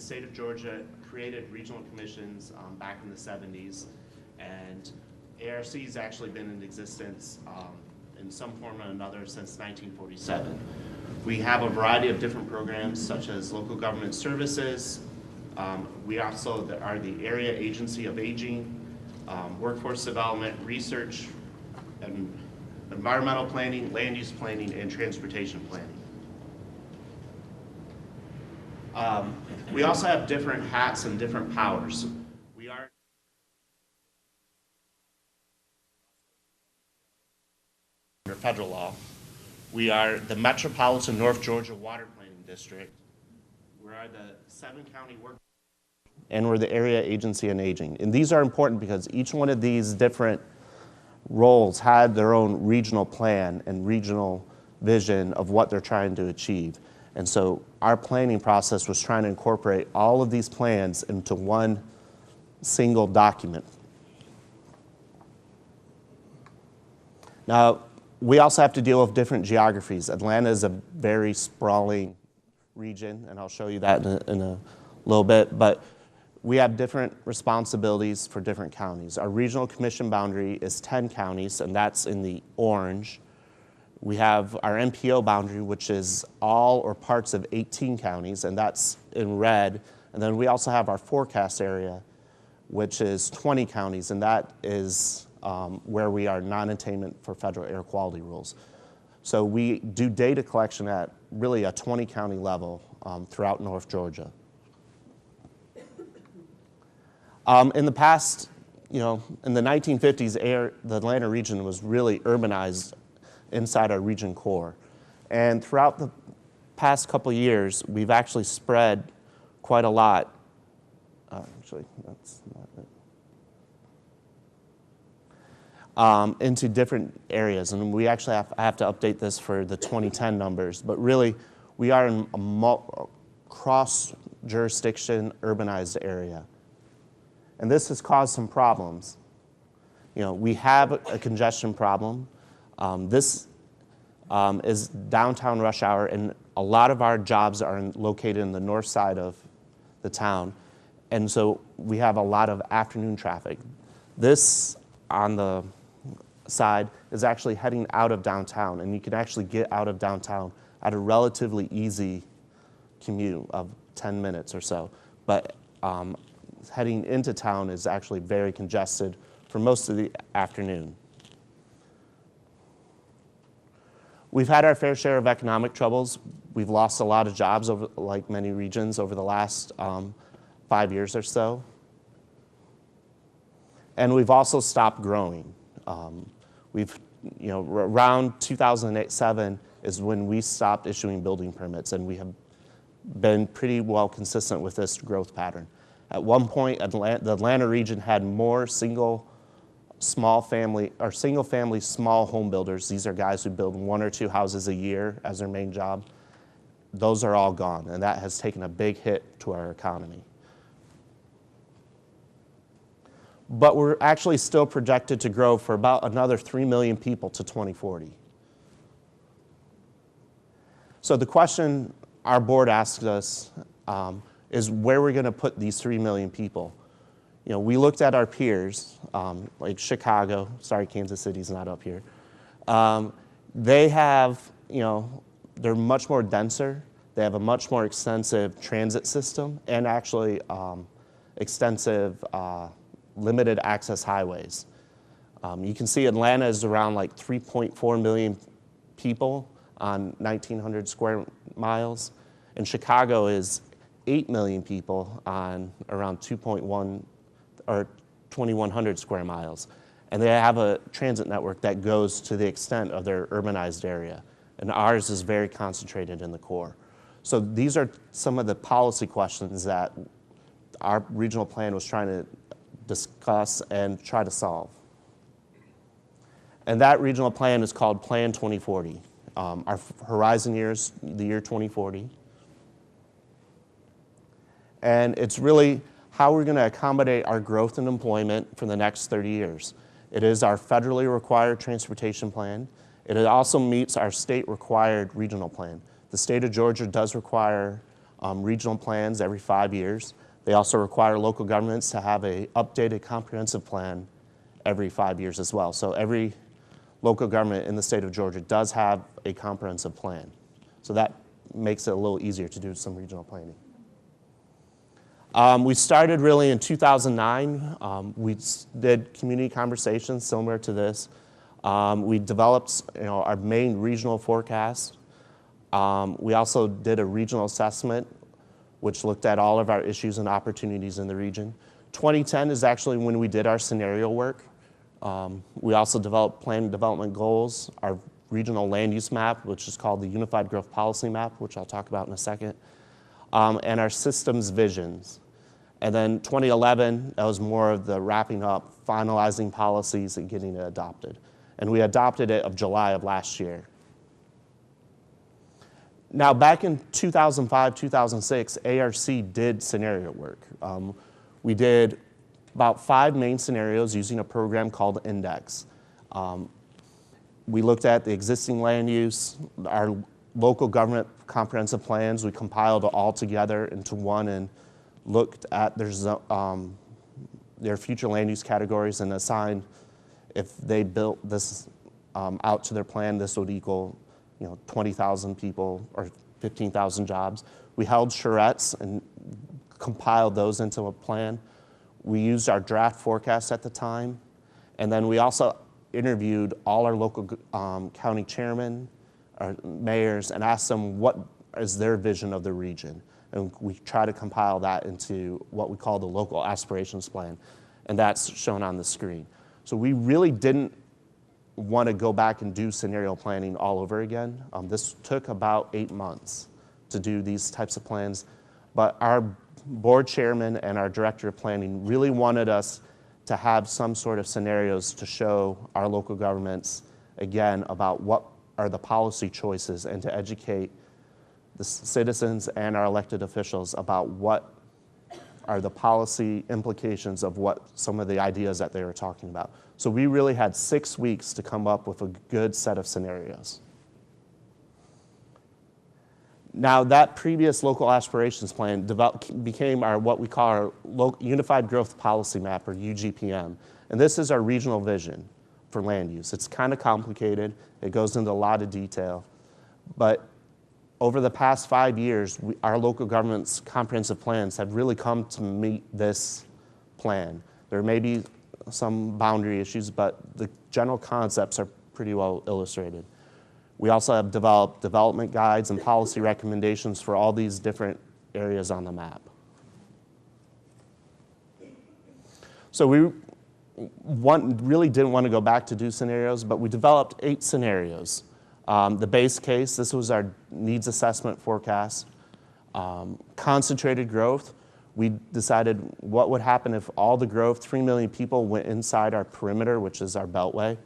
state of Georgia created regional commissions back in the 70s, and ARC has actually been in existence in some form or another since 1947. We have a variety of different programs such as local government services. We also are the Area Agency of Aging, workforce development, research, and environmental planning, land use planning, and transportation planning. We also have different hats and different powers. We are under federal law. We are the Metropolitan North Georgia Water Planning District. We are the 7-county work, and we're the Area Agency on Aging. And these are important because each one of these different roles had their own regional plan and regional vision of what they're trying to achieve. And so our planning process was trying to incorporate all of these plans into one single document. Now, we also have to deal with different geographies. Atlanta is a very sprawling region, and I'll show you that in a little bit, but we have different responsibilities for different counties. Our regional commission boundary is 10 counties, and that's in the orange. We have our MPO boundary, which is all or parts of 18 counties, and that's in red. And then we also have our forecast area, which is 20 counties, and that is where we are non-attainment for federal air quality rules. So we do data collection at really a 20-county level throughout North Georgia. In the past, in the 1950s, the Atlanta region was really urbanized inside our region core. And throughout the past couple of years, we've actually spread quite a lot. Actually, that's not it. Into different areas. And we actually I have to update this for the 2010 numbers. But really, we are in a cross-jurisdiction urbanized area. And this has caused some problems. We have a congestion problem. This is downtown rush hour, and a lot of our jobs are located in the north side of the town. And so we have a lot of afternoon traffic. This on the side is actually heading out of downtown, and you can actually get out of downtown at a relatively easy commute of 10 minutes or so. But heading into town is actually very congested for most of the afternoon. We've had our fair share of economic troubles. We've lost a lot of jobs, like many regions, over the last 5 years or so. And we've also stopped growing. Around 2007 is when we stopped issuing building permits, and we have been pretty well consistent with this growth pattern. At one point, the Atlanta region had more single family small home builders. These are guys who build 1 or 2 houses a year as their main job. Those are all gone, and that has taken a big hit to our economy. But we're actually still projected to grow for about another 3 million people to 2040. So the question our board asked us is where we're going to put these 3 million people. We looked at our peers, like Chicago. Sorry, Kansas City's not up here. They have, they're much more denser. They have a much more extensive transit system and actually extensive limited access highways. You can see Atlanta is around like 3.4 million people on 1,900 square miles, and Chicago is 8 million people on around 2.1 or 2,100 square miles. And they have a transit network that goes to the extent of their urbanized area. And ours is very concentrated in the core. So these are some of the policy questions that our regional plan was trying to discuss and try to solve. And that regional plan is called Plan 2040. Our horizon year is the year 2040. And it's really how we're going to accommodate our growth and employment for the next 30 years. It is our federally required transportation plan. It also meets our state required regional plan. The state of Georgia does require regional plans every 5 years. They also require local governments to have an updated comprehensive plan every 5 years as well. So every local government in the state of Georgia does have a comprehensive plan. So that makes it a little easier to do some regional planning. We started really in 2009. We did community conversations similar to this. We developed our main regional forecast. We also did a regional assessment, which looked at all of our issues and opportunities in the region. 2010 is actually when we did our scenario work. We also developed plan development goals, our regional land use map, which is called the Unified Growth Policy Map, which I'll talk about in a second, and our systems visions. And then 2011, that was more of the wrapping up, finalizing policies and getting it adopted. And we adopted it of July of last year. Now, back in 2005, 2006, ARC did scenario work. We did about 5 main scenarios using a program called Index. We looked at the existing land use, our local government comprehensive plans. We compiled it all together into one and looked at their future land use categories and assigned if they built this out to their plan, this would equal 20,000 people or 15,000 jobs. We held charrettes and compiled those into a plan. We used our draft forecast at the time, and then we also interviewed all our local county chairmen, our mayors, and asked them what is their vision of the region. And we try to compile that into what we call the local aspirations plan, and that's shown on the screen. So we really didn't want to go back and do scenario planning all over again. This took about 8 months to do these types of plans, but our board chairman and our director of planning really wanted us to have some sort of scenarios to show our local governments, again, about what are the policy choices and to educate the citizens and our elected officials about what are the policy implications of what some of the ideas that they were talking about. So we really had 6 weeks to come up with a good set of scenarios. Now, that previous local aspirations plan became what we call our Unified Growth Policy Map, or UGPM. And this is our regional vision for land use. It's kind of complicated. It goes into a lot of detail. But over the past 5 years, our local government's comprehensive plans have really come to meet this plan. There may be some boundary issues, but the general concepts are pretty well illustrated. We also have developed development guides and policy recommendations for all these different areas on the map. So we really didn't want to go back to do scenarios, but we developed 8 scenarios. The base case, this was our needs assessment forecast. Concentrated growth, we decided what would happen if all the growth, 3 million people, went inside our perimeter, which is our beltway.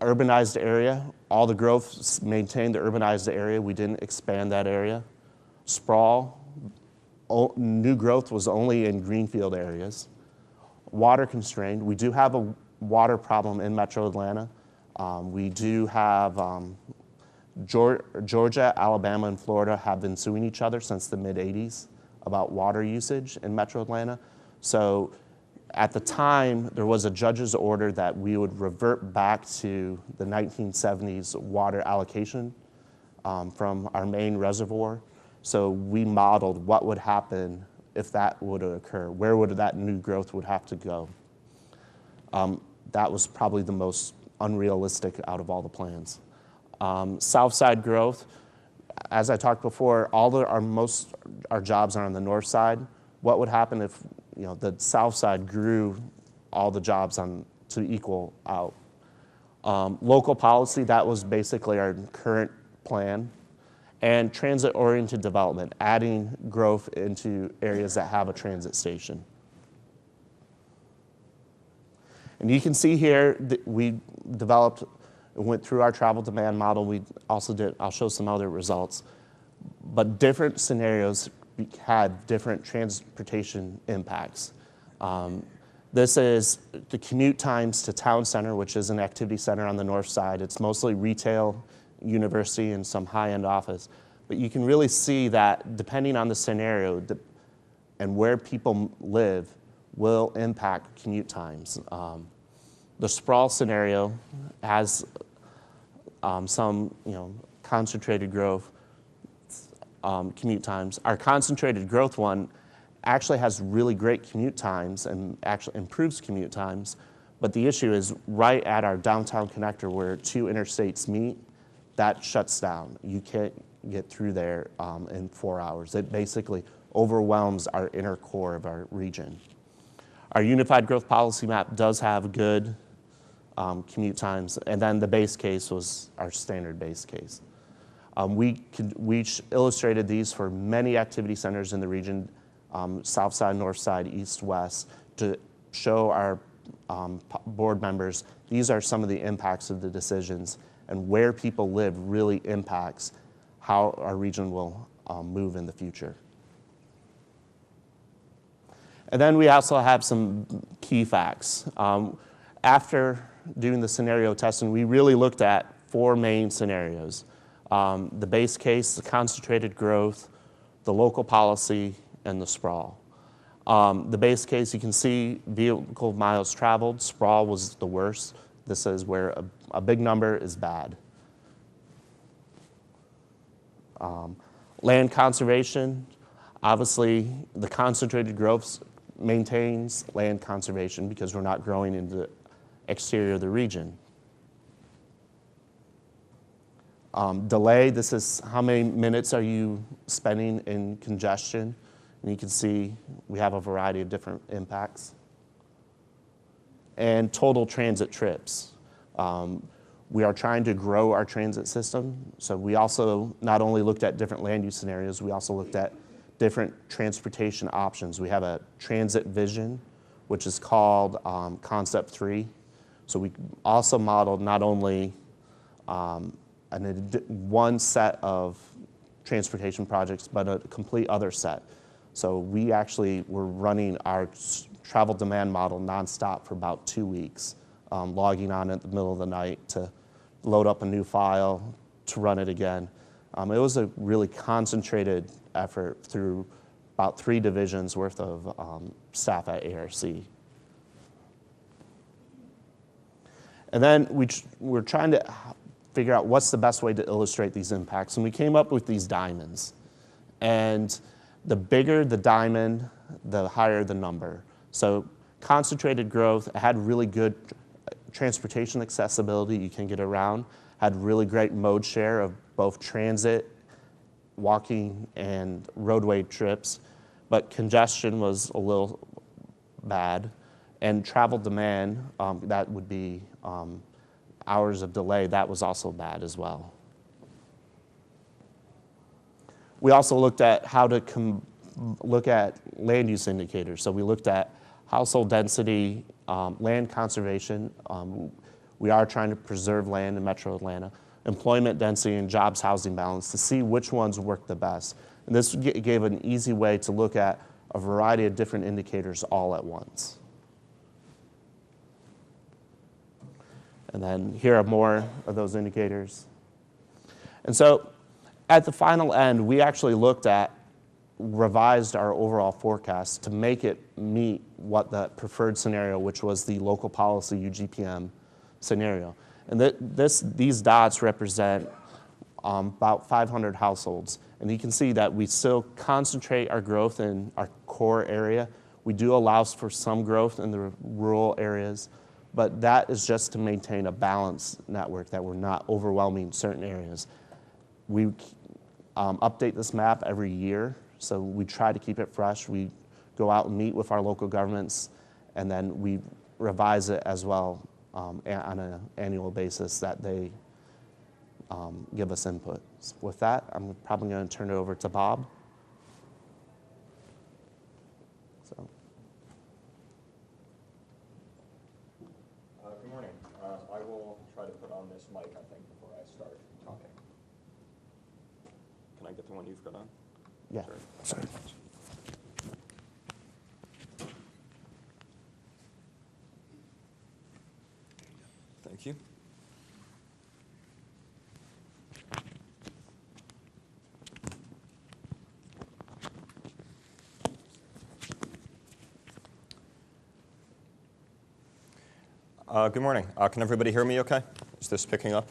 Urbanized area, all the growth maintained the urbanized area. We didn't expand that area. Sprawl, new growth was only in greenfield areas. Water constrained, we do have a water problem in Metro Atlanta. We do have Georgia, Alabama, and Florida have been suing each other since the mid-'80s about water usage in Metro Atlanta. So at the time, there was a judge's order that we would revert back to the 1970s water allocation from our main reservoir. So we modeled what would happen if that would occur. Where would that new growth would have to go? That was probably the most unrealistic out of all the plans. South side growth, as I talked before, our jobs are on the north side. What would happen if the south side grew all the jobs to equal out? Local policy, that was basically our current plan. And transit-oriented development, adding growth into areas that have a transit station. And you can see here that we went through our travel demand model. We also I'll show some other results. But different scenarios had different transportation impacts. This is the commute times to town center, which is an activity center on the north side. It's mostly retail, university, and some high-end office. But you can really see that depending on the scenario and where people live will impact commute times. The sprawl scenario has some concentrated growth commute times. Our concentrated growth one actually has really great commute times and actually improves commute times. But the issue is right at our downtown connector where two interstates meet, that shuts down. You can't get through there in 4 hours. It basically overwhelms our inner core of our region. Our unified growth policy map does have good commute times, and then the base case was our standard base case. We illustrated these for many activity centers in the region, south side, north side, east, west, to show our board members these are some of the impacts of the decisions, and where people live really impacts how our region will move in the future. And then we also have some key facts. After doing the scenario testing, we really looked at 4 main scenarios. The base case, the concentrated growth, the local policy, and the sprawl. The base case, you can see vehicle miles traveled. Sprawl was the worst. This is where a big number is bad. Land conservation, obviously the concentrated growth maintains land conservation because we're not growing into the exterior of the region. Delay, this is how many minutes are you spending in congestion. And you can see we have a variety of different impacts. And total transit trips. We are trying to grow our transit system. So we also not only looked at different land use scenarios, we also looked at different transportation options. We have a transit vision, which is called Concept 3. So we also modeled not only one set of transportation projects, but a complete other set. So we actually were running our travel demand model nonstop for about 2 weeks, logging on at the middle of the night to load up a new file, to run it again. It was a really concentrated effort through about 3 divisions worth of staff at ARC. And then we're trying to figure out what's the best way to illustrate these impacts. And we came up with these diamonds. And the bigger the diamond, the higher the number. So concentrated growth had really good transportation accessibility. You can get around. Had really great mode share of both transit, walking, and roadway trips. But congestion was a little bad. And travel demand, that would be hours of delay, that was also bad as well. We also looked at how to look at land use indicators. So we looked at household density, land conservation. We are trying to preserve land in Metro Atlanta, employment density, and jobs housing balance to see which ones work the best. And this gave an easy way to look at a variety of different indicators all at once. And then here are more of those indicators. And so at the final end, we actually revised our overall forecast to make it meet what the preferred scenario, which was the local policy UGPM scenario. And these dots represent about 500 households. And you can see that we still concentrate our growth in our core area. We do allow for some growth in the rural areas, but that is just to maintain a balanced network, that we're not overwhelming certain areas. We update this map every year, so we try to keep it fresh. We go out and meet with our local governments, and then we revise it as well on an annual basis that they give us input. With that, I'm probably going to turn it over to Bob. Good morning. I will try to put on this mic, I think, before I start talking. Can I get the one you've got on? Yeah. Sure. Sorry. Thank you. Good morning. Can everybody hear me okay? Is this picking up?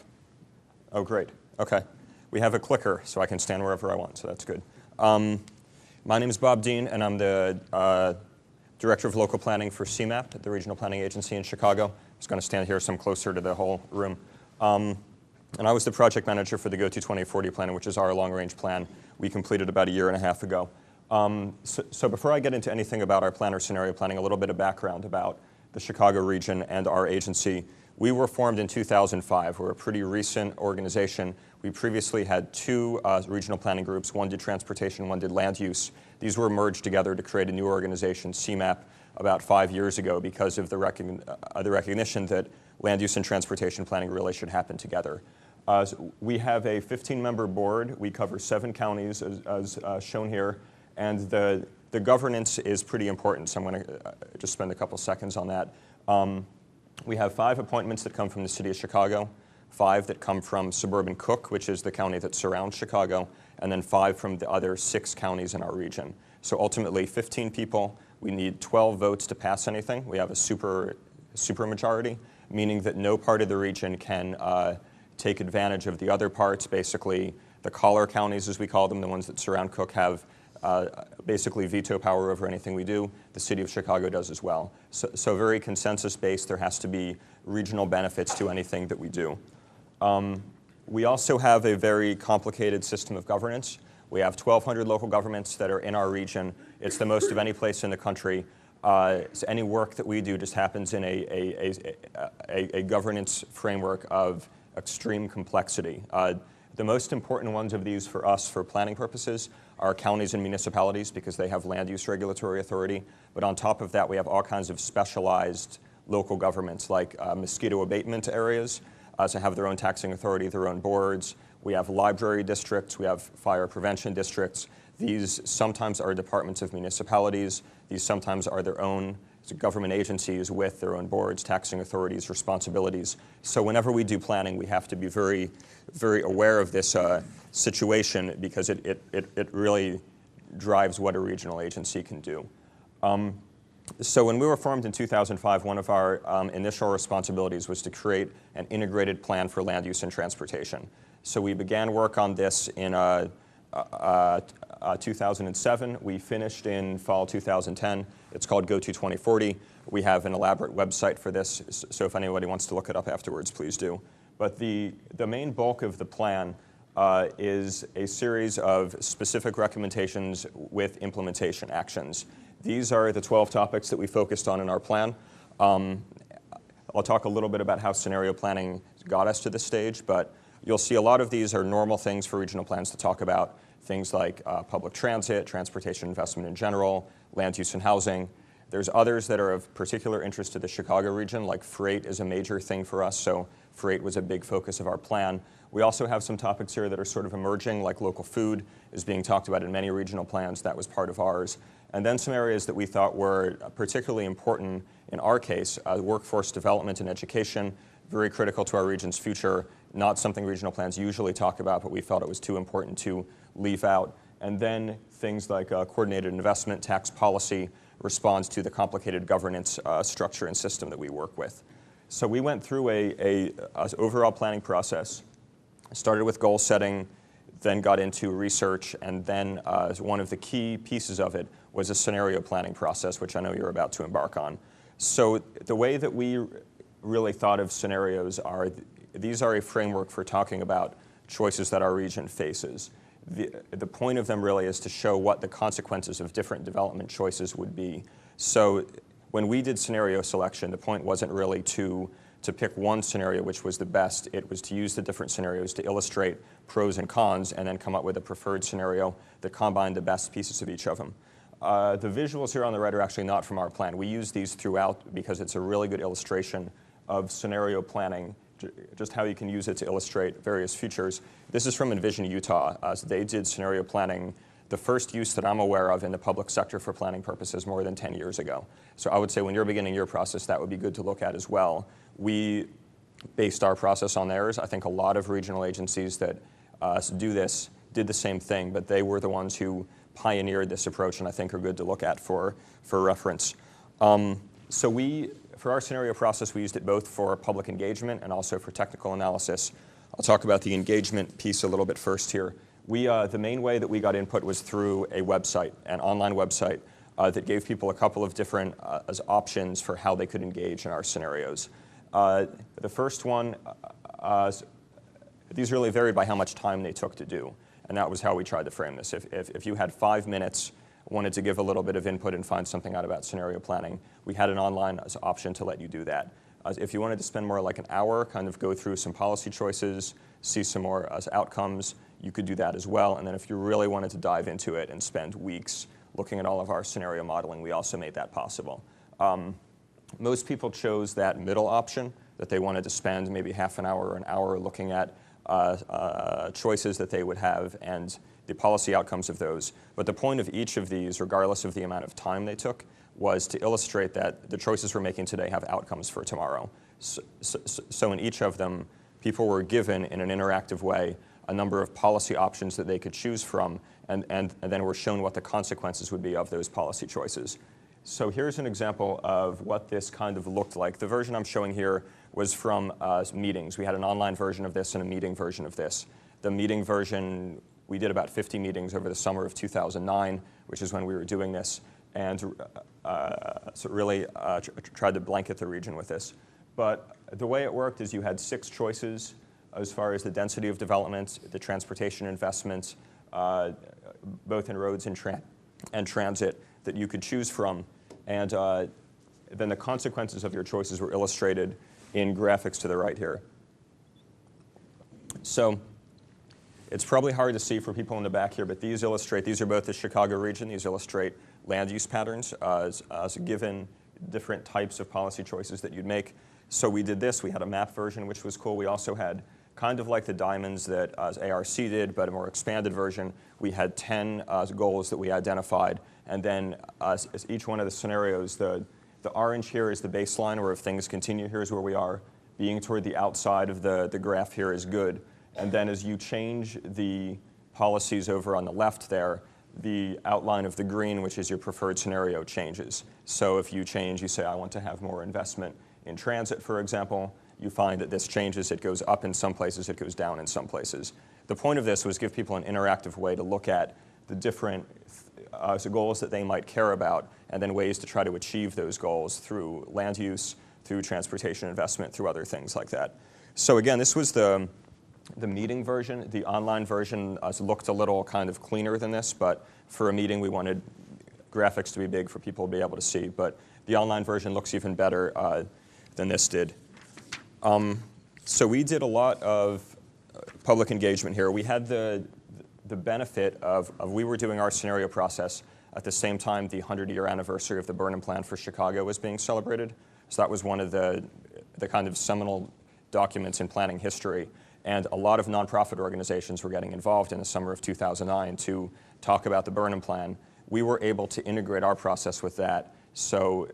Oh, great. Okay. We have a clicker, so I can stand wherever I want, so that's good. My name is Bob Dean, and I'm the Director of Local Planning for CMAP at the Regional Planning Agency in Chicago. I'm just going to stand here so I'm closer to the whole room. And I was the project manager for the Go to 2040 plan, which is our long-range plan we completed about a year and a half ago. So before I get into anything about our plan or scenario planning, a little bit of background about the Chicago region and our agency. We were formed in 2005. We're a pretty recent organization. We previously had two regional planning groups. One did transportation, one did land use. These were merged together to create a new organization, CMAP, about 5 years ago because of the recognition that land use and transportation planning really should happen together. We have a 15-member board. We cover 7 counties, as shown here, and the governance is pretty important, so I'm going to just spend a couple seconds on that. We have 5 appointments that come from the city of Chicago, 5 that come from suburban Cook, which is the county that surrounds Chicago, and then 5 from the other 6 counties in our region. So ultimately, 15 people. We need 12 votes to pass anything. We have a super majority, meaning that no part of the region can take advantage of the other parts. Basically, the collar counties, as we call them, the ones that surround Cook, have basically veto power over anything we do. The city of Chicago does as well. So very consensus-based. There has to be regional benefits to anything that we do. We also have a very complicated system of governance. We have 1,200 local governments that are in our region. It's the most of any place in the country. So any work that we do just happens in a governance framework of extreme complexity. The most important ones of these for us, for planning purposes, are counties and municipalities because they have land use regulatory authority. But on top of that, we have all kinds of specialized local governments like mosquito abatement areas, so have their own taxing authority, their own boards. We have library districts. We have fire prevention districts. These sometimes are departments of municipalities. These sometimes are their own government agencies with their own boards, taxing authorities, responsibilities. So whenever we do planning, we have to be very, very aware of this situation because it really drives what a regional agency can do. So when we were formed in 2005, one of our initial responsibilities was to create an integrated plan for land use and transportation. So we began work on this in 2007. We finished in fall 2010. It's called Go to 2040. We have an elaborate website for this, so if anybody wants to look it up afterwards, please do. But the main bulk of the plan is a series of specific recommendations with implementation actions. These are the 12 topics that we focused on in our plan. I'll talk a little bit about how scenario planning got us to this stage, but you'll see a lot of these are normal things for regional plans to talk about. Things like public transit, transportation investment in general, land use and housing. There's others that are of particular interest to the Chicago region, like freight is a major thing for us, so freight was a big focus of our plan. We also have some topics here that are sort of emerging, like local food is being talked about in many regional plans. That was part of ours. And then some areas that we thought were particularly important in our case, workforce development and education, very critical to our region's future, not something regional plans usually talk about, but we felt it was too important to leave out. And then things like coordinated investment, tax policy, responds to the complicated governance structure and system that we work with. So we went through an overall planning process, started with goal setting, then got into research, and then one of the key pieces of it was a scenario planning process, which I know you're about to embark on. So the way that we really thought of scenarios are, these are a framework for talking about choices that our region faces. The point of them really is to show what the consequences of different development choices would be. So when we did scenario selection, the point wasn't really to pick one scenario which was the best. It was to use the different scenarios to illustrate pros and cons and then come up with a preferred scenario that combined the best pieces of each of them. The visuals here on the right are actually not from our plan. We use these throughout because it's a really good illustration of scenario planning, just how you can use it to illustrate various futures. This is from Envision Utah. So they did scenario planning, the first use that I'm aware of in the public sector for planning purposes more than 10 years ago. So I would say when you're beginning your process, that would be good to look at as well. We based our process on theirs. I think a lot of regional agencies that do this did the same thing, but they were the ones who pioneered this approach and I think are good to look at for reference. So we for our scenario process, we used it both for public engagement and also for technical analysis. I'll talk about the engagement piece a little bit first here. The main way that we got input was through a website, an online website that gave people a couple of different options for how they could engage in our scenarios. The first one, these really varied by how much time they took to do, and that was how we tried to frame this. If you had 5 minutes, wanted to give a little bit of input and find something out about scenario planning, we had an online option to let you do that. If you wanted to spend more like an hour, kind of go through some policy choices, see some more outcomes, you could do that as well. And then if you really wanted to dive into it and spend weeks looking at all of our scenario modeling, we also made that possible. Most people chose that middle option, that they wanted to spend maybe half an hour or an hour looking at choices that they would have and the policy outcomes of those. But the point of each of these, regardless of the amount of time they took, was to illustrate that the choices we're making today have outcomes for tomorrow. So in each of them, people were given, in an interactive way, a number of policy options that they could choose from, and then were shown what the consequences would be of those policy choices. So here's an example of what this kind of looked like. The version I'm showing here was from meetings. We had an online version of this and a meeting version of this. The meeting version, we did about 50 meetings over the summer of 2009, which is when we were doing this, and so really tried to blanket the region with this. But the way it worked is you had 6 choices as far as the density of development, the transportation investments, both in roads and transit, that you could choose from. And then the consequences of your choices were illustrated in graphics to the right here. So it's probably hard to see for people in the back here, but these are both the Chicago region. These illustrate land use patterns as given different types of policy choices that you'd make. So we did this. We had a map version, which was cool. We also had, kind of like the diamonds that ARC did, but a more expanded version. We had 10 goals that we identified. And then as each one of the scenarios, the orange here is the baseline, where if things continue, here's where we are. Being toward the outside of the graph here is good. And then as you change the policies over on the left there, the outline of the green, which is your preferred scenario, changes. So if you change, you say, I want to have more investment in transit, for example, you find that this changes. It goes up in some places, it goes down in some places. The point of this was give people an interactive way to look at the different goals that they might care about, and then ways to try to achieve those goals through land use, through transportation investment, through other things like that. So again, this was the meeting version. The online version looked a little kind of cleaner than this, but for a meeting we wanted graphics to be big for people to be able to see. But the online version looks even better than this did. So we did a lot of public engagement here. We had the benefit of we were doing our scenario process at the same time the 100-year anniversary of the Burnham Plan for Chicago was being celebrated. So that was one of the kind of seminal documents in planning history. And a lot of nonprofit organizations were getting involved in the summer of 2009 to talk about the Burnham Plan. We were able to integrate our process with that. So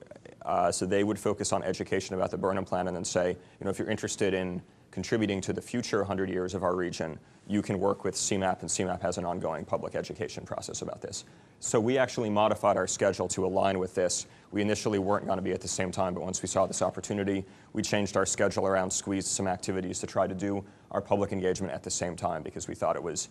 they would focus on education about the Burnham Plan and then say, if you're interested in contributing to the future 100 years of our region, you can work with CMAP, and CMAP has an ongoing public education process about this. So we actually modified our schedule to align with this. We initially weren't going to be at the same time, but once we saw this opportunity, we changed our schedule around, squeezed some activities to try to do our public engagement at the same time, because we thought it was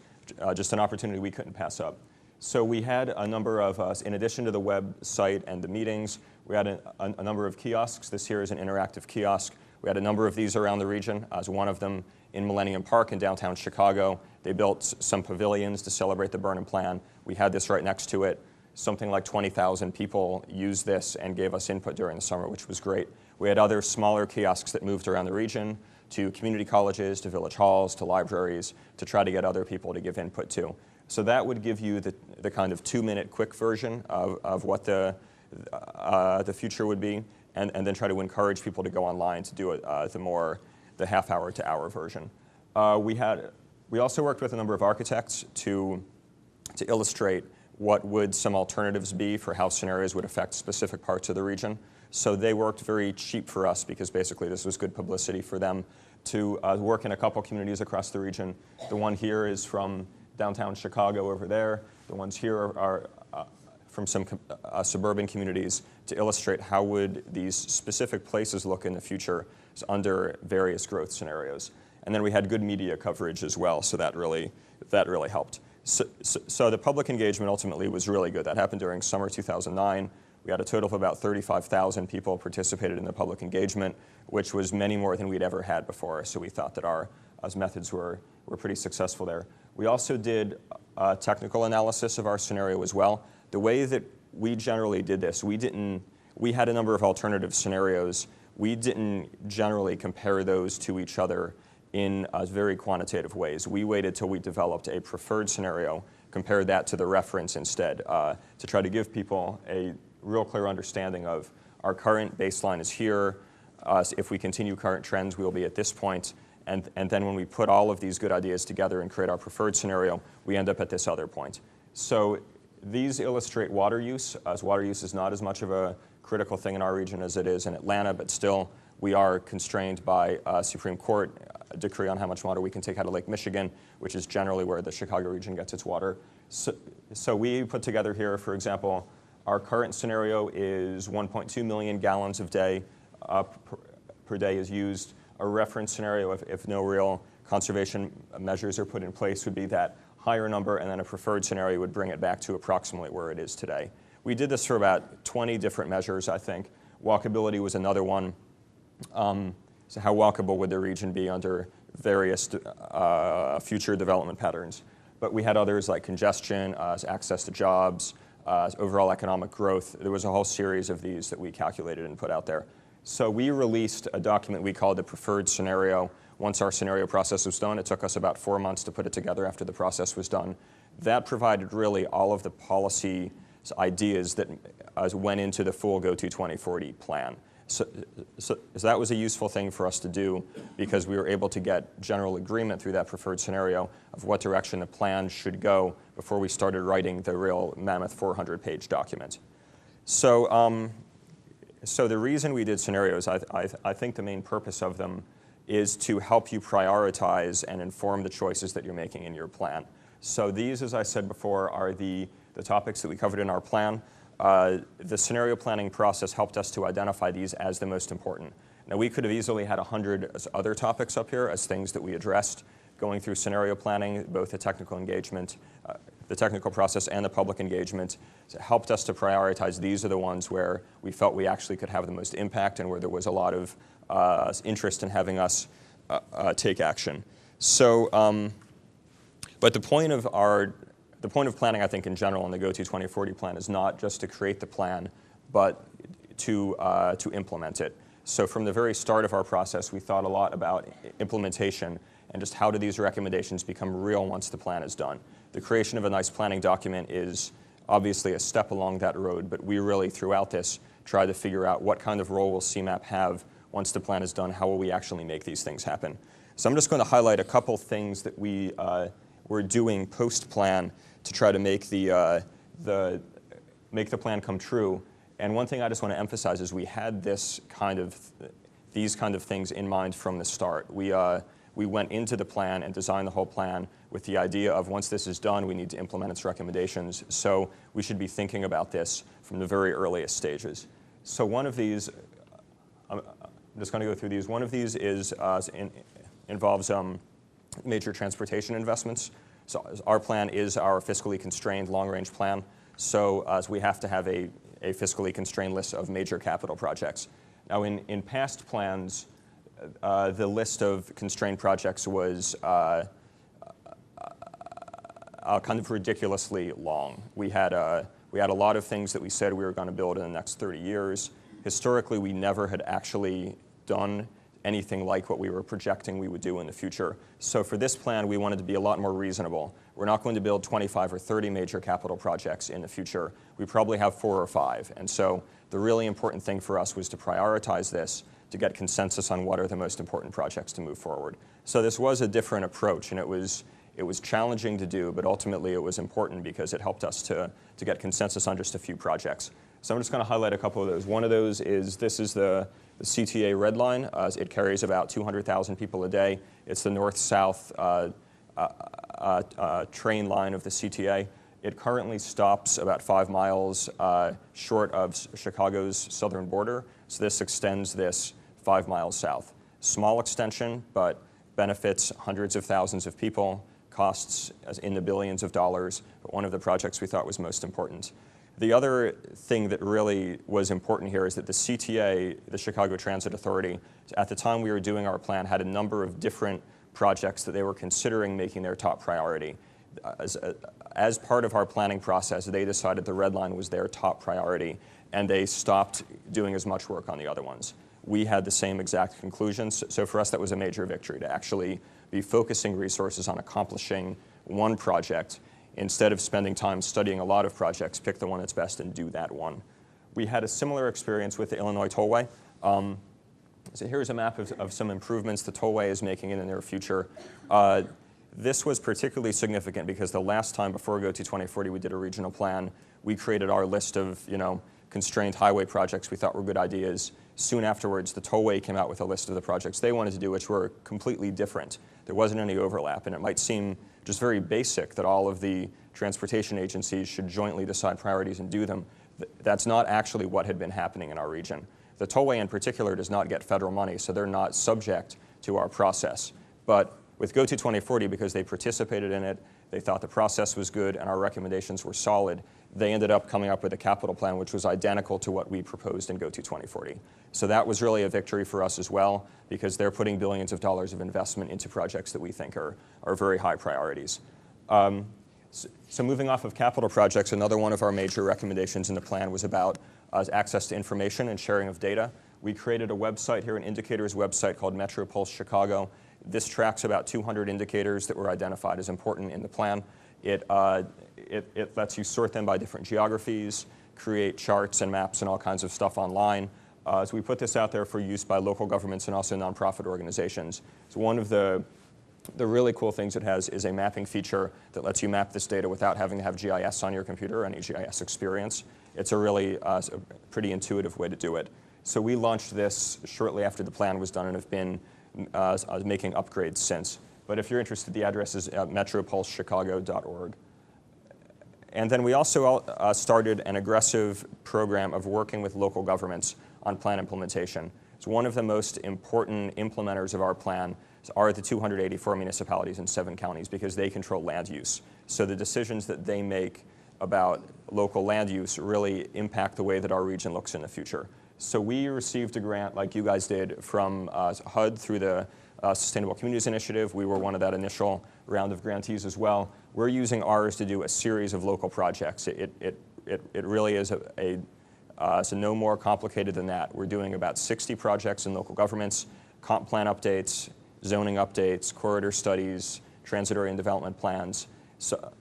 just an opportunity we couldn't pass up. So we had a number of, in addition to the website and the meetings, we had a number of kiosks. This here is an interactive kiosk. We had a number of these around the region. As one of them in Millennium Park in downtown Chicago, they built some pavilions to celebrate the Burnham Plan. We had this right next to it. Something like 20,000 people used this and gave us input during the summer, which was great. We had other smaller kiosks that moved around the region to community colleges, to village halls, to libraries, to try to get other people to give input to. So that would give you the kind of 2-minute quick version of what the future would be, and then try to encourage people to go online to do it the half-hour to hour version. We also worked with a number of architects to illustrate what would some alternatives be for how scenarios would affect specific parts of the region. So they worked very cheap for us, because basically this was good publicity for them to work in a couple communities across the region. The one here is from downtown Chicago over there. The ones here are from some suburban communities to illustrate how would these specific places look in the future under various growth scenarios. And then we had good media coverage as well, so that really helped. So the public engagement ultimately was really good. That happened during summer 2009. We had a total of about 35,000 people participated in the public engagement, which was many more than we'd ever had before. So we thought that our methods were pretty successful there. We also did technical analysis of our scenario as well. The way that we generally did this, we had a number of alternative scenarios. We didn't generally compare those to each other in very quantitative ways. We waited till we developed a preferred scenario, compared that to the reference instead, to try to give people a real clear understanding of our current baseline is here. If we continue current trends, we will be at this point. And then when we put all of these good ideas together and create our preferred scenario, we end up at this other point. So these illustrate water use, as water use is not as much of a critical thing in our region as it is in Atlanta, but still we are constrained by a Supreme Court decree on how much water we can take out of Lake Michigan, which is generally where the Chicago region gets its water. So we put together here, for example, our current scenario is 1.2 million gallons per day is used. A reference scenario, if no real conservation measures are put in place, would be that higher number, and then a preferred scenario would bring it back to approximately where it is today. We did this for about 20 different measures, I think. Walkability was another one. So how walkable would the region be under various future development patterns? But we had others like congestion, access to jobs, overall economic growth. There was a whole series of these that we calculated and put out there. So we released a document we called the preferred scenario. Once our scenario process was done, it took us about 4 months to put it together after the process was done. That provided really all of the policy ideas that went into the full Go to 2040 plan. So that was a useful thing for us to do because we were able to get general agreement through that preferred scenario of what direction the plan should go before we started writing the real mammoth 400-page document. So the reason we did scenarios, I think the main purpose of them is to help you prioritize and inform the choices that you're making in your plan. So these, as I said before, are the topics that we covered in our plan. The scenario planning process helped us to identify these as the most important. Now, we could have easily had 100 other topics up here as things that we addressed going through scenario planning, both the technical engagement, the technical process and the public engagement. It helped us to prioritize. These are the ones where we felt we actually could have the most impact and where there was a lot of interest in having us take action. So, but the point of planning, I think, in general, in the Go to 2040 plan is not just to create the plan, but to implement it. So from the very start of our process, we thought a lot about implementation and just how do these recommendations become real once the plan is done. The creation of a nice planning document is obviously a step along that road, but we really, throughout this, try to figure out what kind of role will CMAP have once the plan is done, how will we actually make these things happen. So I'm just going to highlight a couple things that we're doing post-plan to try to make the plan come true. And one thing I just want to emphasize is we had these kind of things in mind from the start. We went into the plan and designed the whole plan with the idea of once this is done, we need to implement its recommendations. So we should be thinking about this from the very earliest stages. So one of these, I'm just going to go through these. One of these involves major transportation investments. So our plan is our fiscally constrained long-range plan. So we have to have a fiscally constrained list of major capital projects. Now, in past plans, the list of constrained projects was kind of ridiculously long. We had a lot of things that we said we were going to build in the next 30 years. Historically, we never had actually done anything like what we were projecting we would do in the future. So for this plan, we wanted to be a lot more reasonable. We're not going to build 25 or 30 major capital projects in the future. We probably have 4 or 5. And so the really important thing for us was to prioritize this, to get consensus on what are the most important projects to move forward. So this was a different approach, and it was challenging to do, but ultimately it was important because it helped us to get consensus on just a few projects. So I'm just going to highlight a couple of those. One of those is this is the CTA red line. It carries about 200,000 people a day. It's the north-south train line of the CTA. It currently stops about 5 miles short of Chicago's southern border, so this extends this 5 miles south. Small extension, but benefits hundreds of thousands of people, costs in the billions of dollars, but one of the projects we thought was most important. The other thing that really was important here is that the CTA, the Chicago Transit Authority, at the time we were doing our plan, had a number of different projects that they were considering making their top priority. As part of our planning process, they decided the Red Line was their top priority, and they stopped doing as much work on the other ones. We had the same exact conclusions, so for us that was a major victory to actually be focusing resources on accomplishing one project instead of spending time studying a lot of projects, pick the one that's best and do that one. We had a similar experience with the Illinois Tollway. So here's a map of some improvements the Tollway is making in the near future. This was particularly significant because the last time before GO to 2040 we did a regional plan, we created our list of constrained highway projects we thought were good ideas. Soon afterwards, the Tollway came out with a list of the projects they wanted to do, which were completely different. There wasn't any overlap, and it might seem just very basic that all of the transportation agencies should jointly decide priorities and do them. That's not actually what had been happening in our region. The Tollway in particular does not get federal money, so they're not subject to our process. But with GO to 2040, because they participated in it, they thought the process was good and our recommendations were solid, they ended up coming up with a capital plan which was identical to what we proposed in GO to 2040. So that was really a victory for us as well, because they're putting billions of dollars of investment into projects that we think are very high priorities. So moving off of capital projects, another one of our major recommendations in the plan was about access to information and sharing of data. We created a website here, an indicators website called Metro Pulse Chicago. This tracks about 200 indicators that were identified as important in the plan. It lets you sort them by different geographies, create charts and maps and all kinds of stuff online. So we put this out there for use by local governments and also nonprofit organizations. So one of the really cool things it has is a mapping feature that lets you map this data without having to have GIS on your computer or any GIS experience. It's a really a pretty intuitive way to do it. So we launched this shortly after the plan was done and have been making upgrades since. But if you're interested, the address is metropulsechicago.org. And then we also started an aggressive program of working with local governments on plan implementation. So one of the most important implementers of our plan are the 284 municipalities in 7 counties because they control land use. So the decisions that they make about local land use really impact the way that our region looks in the future. So we received a grant like you guys did from HUD through the Sustainable Communities Initiative. We were one of that initial round of grantees as well. We're using ours to do a series of local projects. It really is so no more complicated than that. We're doing about 60 projects in local governments, comp plan updates, zoning updates, corridor studies, transit area and development plans. So,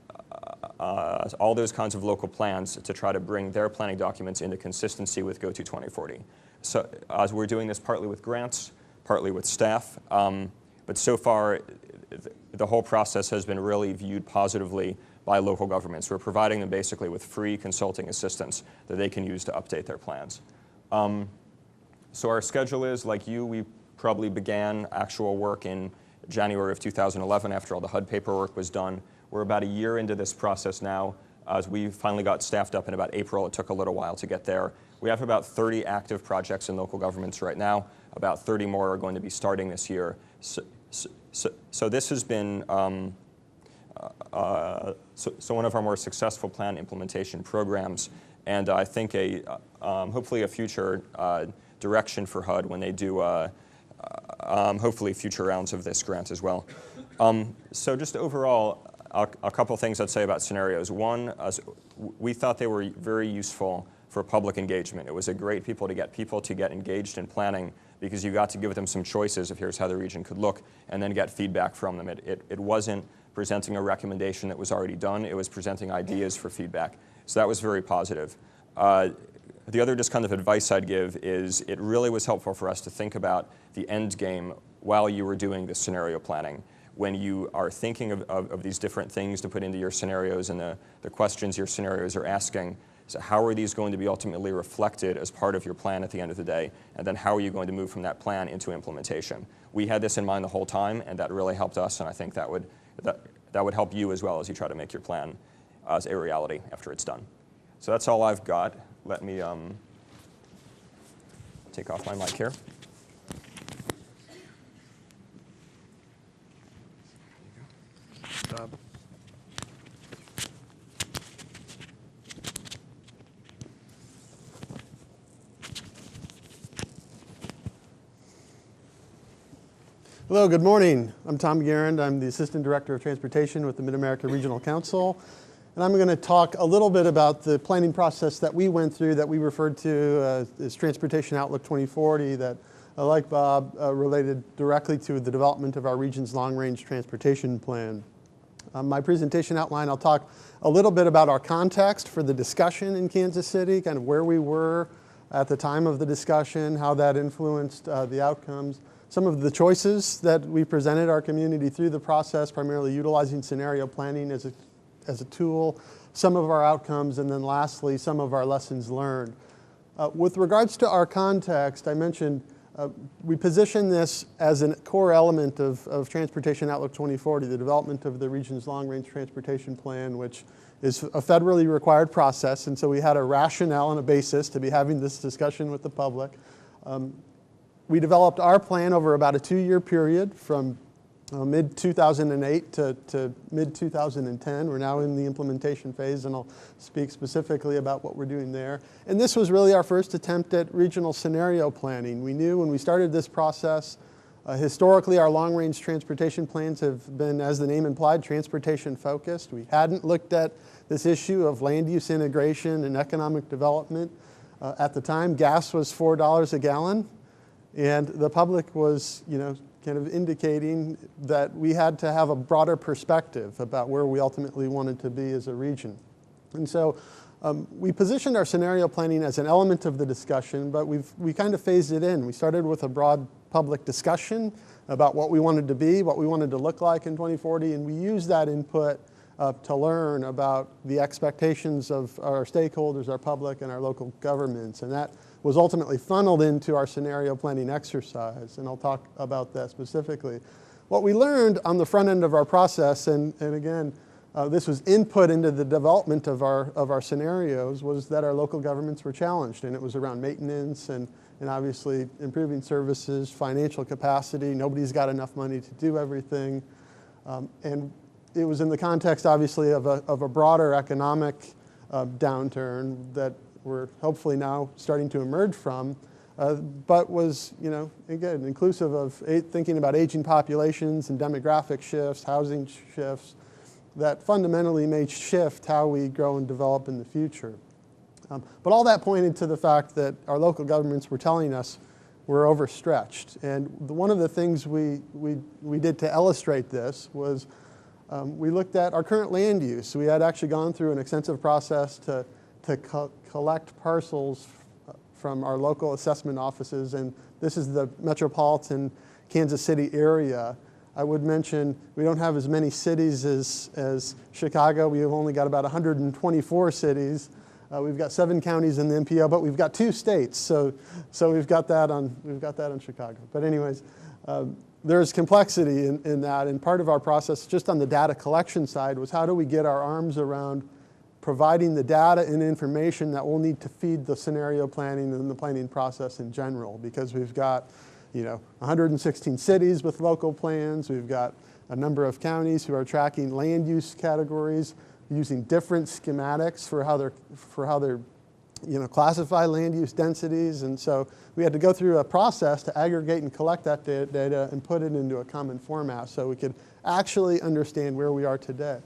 all those kinds of local plans to try to bring their planning documents into consistency with GO to 2040. So we're doing this partly with grants, partly with staff, but so far the whole process has been really viewed positively by local governments. We're providing them basically with free consulting assistance that they can use to update their plans. So our schedule is, like you, we probably began actual work in January of 2011 after all the HUD paperwork was done. We're about a year into this process now. As we finally got staffed up in about April, it took a little while to get there. We have about 30 active projects in local governments right now. About 30 more are going to be starting this year. So this has been so one of our more successful plan implementation programs, and I think hopefully a future direction for HUD when they do hopefully future rounds of this grant as well. So just overall, a couple things I'd say about scenarios. One, we thought they were very useful for public engagement. It was a great people to get engaged in planning because you got to give them some choices of here's how the region could look and then get feedback from them. It wasn't presenting a recommendation that was already done. It was presenting ideas for feedback. So that was very positive. The other just kind of advice I'd give is it really was helpful for us to think about the end game while you were doing this scenario planning. When you are thinking of these different things to put into your scenarios and the questions your scenarios are asking, so how are these going to be ultimately reflected as part of your plan at the end of the day? And then how are you going to move from that plan into implementation? We had this in mind the whole time, and that really helped us, and I think that would help you as well as you try to make your plan. as a reality after it's done. So that's all I've got. Let me take off my mic here. Hello, good morning. I'm Tom Garand. I'm the Assistant Director of Transportation with the Mid-America Regional Council. And I'm going to talk a little bit about the planning process that we went through that we referred to as Transportation Outlook 2040 that, like Bob, related directly to the development of our region's long-range transportation plan. My presentation outline, I'll talk a little bit about our context for the discussion in Kansas City, kind of where we were at the time of the discussion, how that influenced the outcomes. Some of the choices that we presented our community through the process, primarily utilizing scenario planning as a tool, some of our outcomes, and then lastly, some of our lessons learned. With regards to our context, I mentioned we position this as a core element of Transportation Outlook 2040, the development of the region's long-range transportation plan, which is a federally required process, and so we had a rationale and a basis to be having this discussion with the public. We developed our plan over about a 2-year period from mid-2008 to mid-2010. We're now in the implementation phase, and I'll speak specifically about what we're doing there. And this was really our first attempt at regional scenario planning. We knew when we started this process, historically our long-range transportation plans have been, as the name implied, transportation-focused. We hadn't looked at this issue of land use integration and economic development. At the time, gas was $4 a gallon. And the public was, kind of indicating that we had to have a broader perspective about where we ultimately wanted to be as a region. And so we positioned our scenario planning as an element of the discussion, but we kind of phased it in. We started with a broad public discussion about what we wanted to be, what we wanted to look like in 2040, and we used that input to learn about the expectations of our stakeholders, our public, and our local governments. And that was ultimately funneled into our scenario planning exercise, and I'll talk about that specifically. What we learned on the front end of our process, and again, this was input into the development of our scenarios, was that our local governments were challenged, and it was around maintenance and obviously improving services, financial capacity. Nobody's got enough money to do everything, and it was in the context, obviously, of a broader economic downturn that we're hopefully now starting to emerge from, but was, again, inclusive of thinking about aging populations and demographic shifts, housing shifts, that fundamentally may shift how we grow and develop in the future. But all that pointed to the fact that our local governments were telling us we're overstretched. And one of the things we did to illustrate this was we looked at our current land use. We had actually gone through an extensive process to collect parcels from our local assessment offices, and this is the metropolitan Kansas City area. I would mention we don't have as many cities as Chicago. We've only got about 124 cities. We've got 7 counties in the MPO, but we've got 2 states, so we've got that on Chicago. But anyways, there's complexity in that, and part of our process, just on the data collection side, was how do we get our arms around providing the data and information that we'll need to feed the scenario planning and the planning process in general, because we've got 116 cities with local plans. We've got a number of counties who are tracking land use categories using different schematics for how they're classify land use densities. And so we had to go through a process to aggregate and collect that data and put it into a common format so we could actually understand where we are today.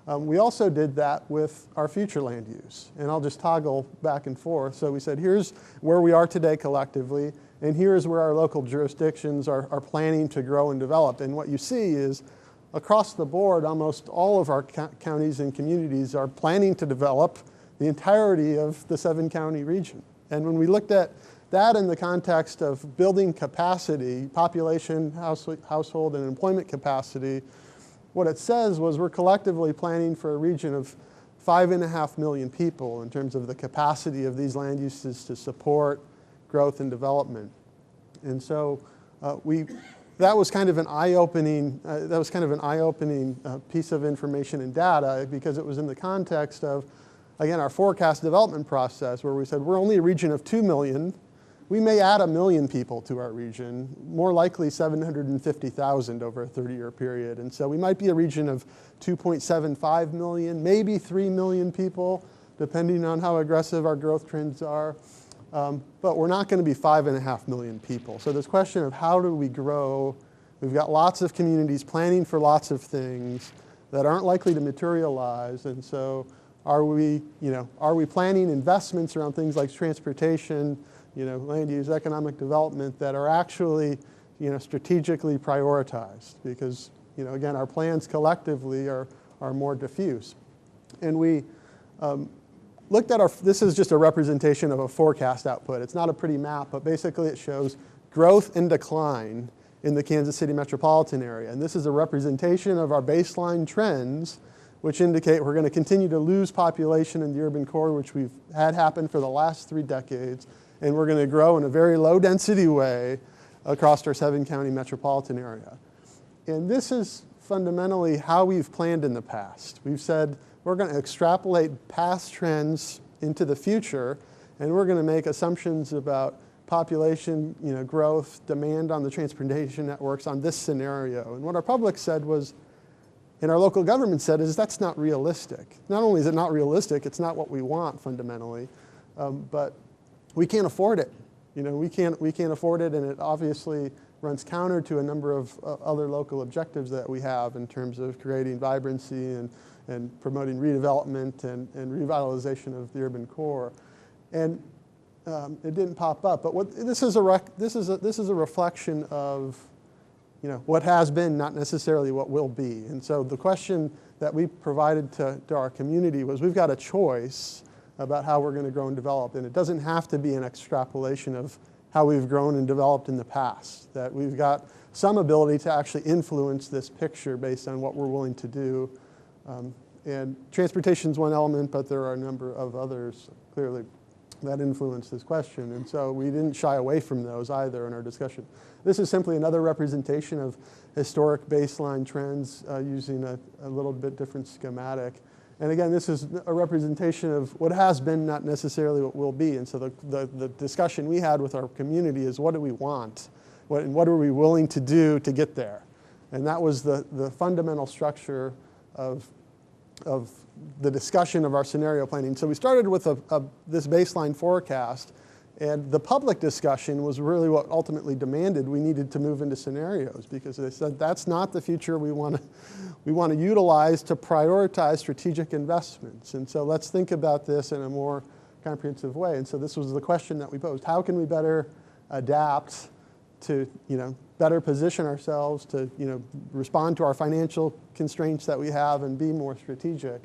We also did that with our future land use, and I'll just toggle back and forth. So we said, here's where we are today collectively, and here's where our local jurisdictions are planning to grow and develop. And what you see is across the board, almost all of our counties and communities are planning to develop the entirety of the 7-county region. And when we looked at that in the context of building capacity, population, household, and employment capacity, what it says was we're collectively planning for a region of 5.5 million people in terms of the capacity of these land uses to support growth and development. And so we that was kind of an eye-opening piece of information and data, because it was in the context of, again, our forecast development process, where we said we're only a region of 2 million. We may add 1 million people to our region, more likely 750,000 over a 30-year period. And so we might be a region of 2.75 million, maybe 3 million people, depending on how aggressive our growth trends are. But we're not going to be 5.5 million people. So this question of how do we grow, we've got lots of communities planning for lots of things that aren't likely to materialize. And so are we planning investments around things like transportation, land use, economic development that are actually, strategically prioritized? Because, again, our plans collectively are more diffuse. And we looked at this is just a representation of a forecast output. It's not a pretty map, but basically it shows growth and decline in the Kansas City metropolitan area. And this is a representation of our baseline trends, which indicate we're going to continue to lose population in the urban core, which we've had happen for the last 3 decades. And we're going to grow in a very low density way across our 7-county metropolitan area. And this is fundamentally how we've planned in the past. We've said we're going to extrapolate past trends into the future, and we're going to make assumptions about population, growth, demand on the transportation networks on this scenario. And what our public said was, and our local government said, is that's not realistic. Not only is it not realistic, it's not what we want fundamentally, but we can't afford it. We can't afford it, and it obviously runs counter to a number of other local objectives that we have in terms of creating vibrancy and promoting redevelopment and revitalization of the urban core. And it didn't pop up, but this is a reflection of what has been, not necessarily what will be. And so the question that we provided to our community was, we've got a choice about how we're going to grow and develop. And it doesn't have to be an extrapolation of how we've grown and developed in the past, that we've got some ability to actually influence this picture based on what we're willing to do. And transportation is one element, but there are a number of others, clearly, that influence this question. And so we didn't shy away from those either in our discussion. This is simply another representation of historic baseline trends using a little bit different schematic. And again, this is a representation of what has been, not necessarily what will be. And so the discussion we had with our community is, what do we want? What are we willing to do to get there? And that was the fundamental structure of the discussion of our scenario planning. So we started with this baseline forecast, and the public discussion was really what ultimately demanded we needed to move into scenarios, because they said that's not the future we want to utilize to prioritize strategic investments. And so let's think about this in a more comprehensive way. And so this was the question that we posed. How can we better adapt to better position ourselves to respond to our financial constraints that we have and be more strategic?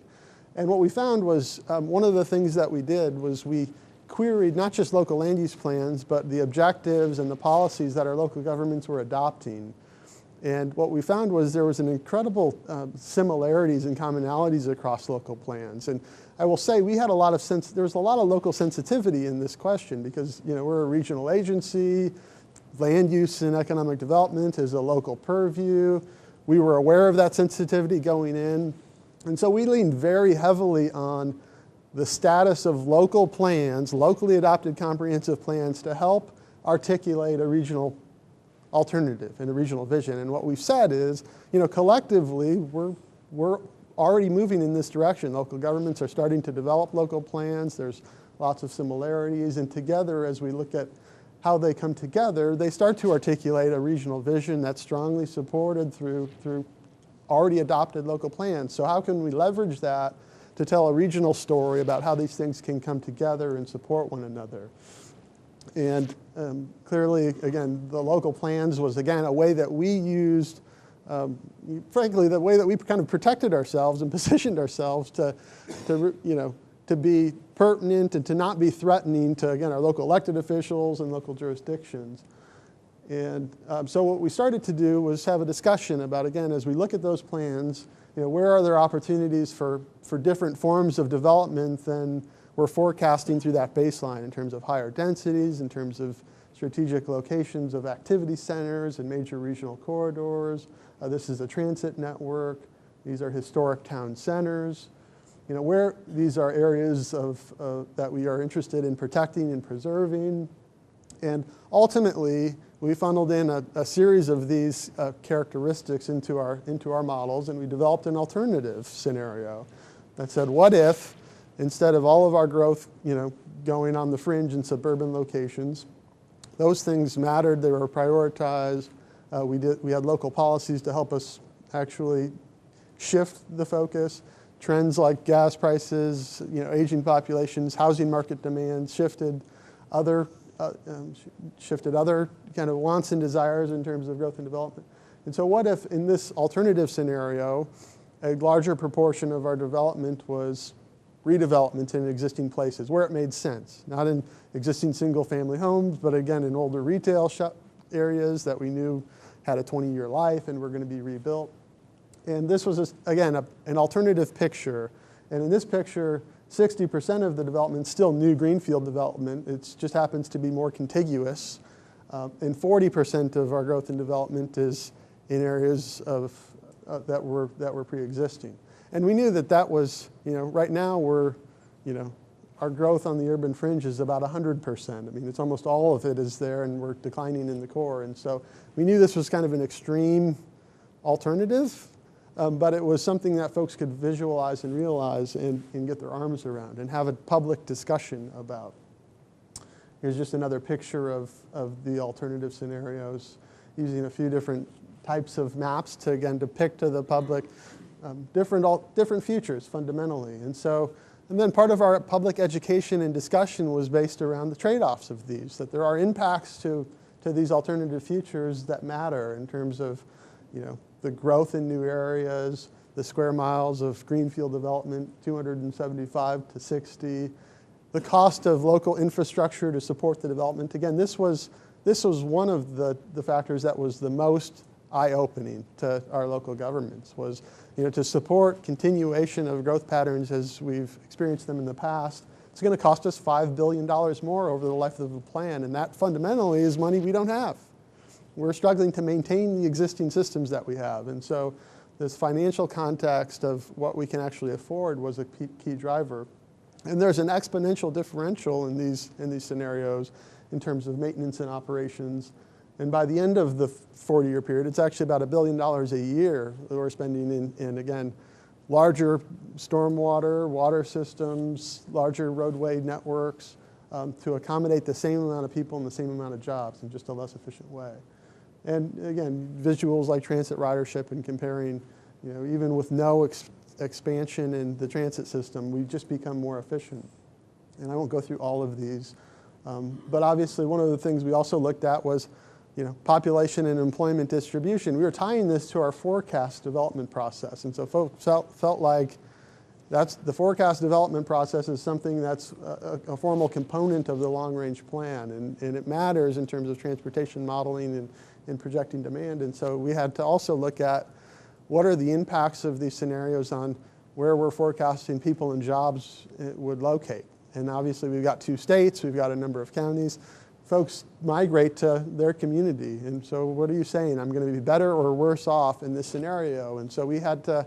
And what we found was one of the things that we did was we queried not just local land use plans, but the objectives and the policies that our local governments were adopting. And what we found was there was an incredible similarities and commonalities across local plans. And I will say we had there's a lot of local sensitivity in this question, because we're a regional agency. Land use and economic development is a local purview. We were aware of that sensitivity going in. And so we leaned very heavily on the status of local plans, locally adopted comprehensive plans, to help articulate a regional alternative and a regional vision. And what we've said is, collectively, we're already moving in this direction. Local governments are starting to develop local plans. There's lots of similarities. And together, as we look at how they come together, they start to articulate a regional vision that's strongly supported through already adopted local plans. So how can we leverage that to tell a regional story about how these things can come together and support one another? And clearly, again, the local plans was, again, a way that we used, frankly, the way that we kind of protected ourselves and positioned ourselves to be pertinent and to not be threatening to, again, our local elected officials and local jurisdictions. And so what we started to do was have a discussion about, again, as we look at those plans, where are there opportunities for different forms of development than we're forecasting through that baseline, in terms of higher densities, in terms of strategic locations of activity centers and major regional corridors. This is a transit network. These are historic town centers. Where these are areas that we are interested in protecting and preserving. And ultimately, we funneled in a series of these characteristics into our models, and we developed an alternative scenario that said, what if, instead of all of our growth going on the fringe in suburban locations, those things mattered, they were prioritized. We had local policies to help us actually shift the focus. Trends like gas prices, aging populations, housing market demands shifted other kind of wants and desires in terms of growth and development. And so what if in this alternative scenario, a larger proportion of our development was redevelopment in existing places where it made sense, not in existing single-family homes, but again in older retail areas that we knew had a 20-year life and were going to be rebuilt. And this was, again, an alternative picture. And in this picture, 60% of the development is still new greenfield development. It just happens to be more contiguous. And 40% of our growth and development is in areas that were pre-existing. And we knew that was, right now our growth on the urban fringe is about 100%. I mean, it's almost all of it is there, and we're declining in the core. And so we knew this was kind of an extreme alternative. But it was something that folks could visualize and realize and get their arms around and have a public discussion about. Here's just another picture of the alternative scenarios using a few different types of maps to, again, depict to the public different futures fundamentally. And then part of our public education and discussion was based around the trade-offs of these, that there are impacts to these alternative futures that matter in terms of, the growth in new areas, the square miles of greenfield development, 275 to 60, the cost of local infrastructure to support the development. Again, this was one of the factors that was the most eye-opening to our local governments, was to support continuation of growth patterns as we've experienced them in the past. It's going to cost us $5 billion more over the life of the plan, and that fundamentally is money we don't have. We're struggling to maintain the existing systems that we have. And so this financial context of what we can actually afford was a key driver. And there's an exponential differential in these scenarios in terms of maintenance and operations. And by the end of the 40-year period, it's actually about $1 billion a year that we're spending in again, larger stormwater, water systems, larger roadway networks to accommodate the same amount of people and the same amount of jobs in just a less efficient way. And again, visuals like transit ridership and comparing, even with no expansion in the transit system, we just become more efficient. And I won't go through all of these. But obviously, one of the things we also looked at was, population and employment distribution. We were tying this to our forecast development process. And so folks felt like the forecast development process is something that's a formal component of the long-range plan. And it matters in terms of transportation modeling and projecting demand. And so we had to also look at what are the impacts of these scenarios on where we're forecasting people and jobs would locate. And obviously we've got 2 states, we've got a number of counties. Folks migrate to their community. And so what are you saying? I'm going to be better or worse off in this scenario? And so we had to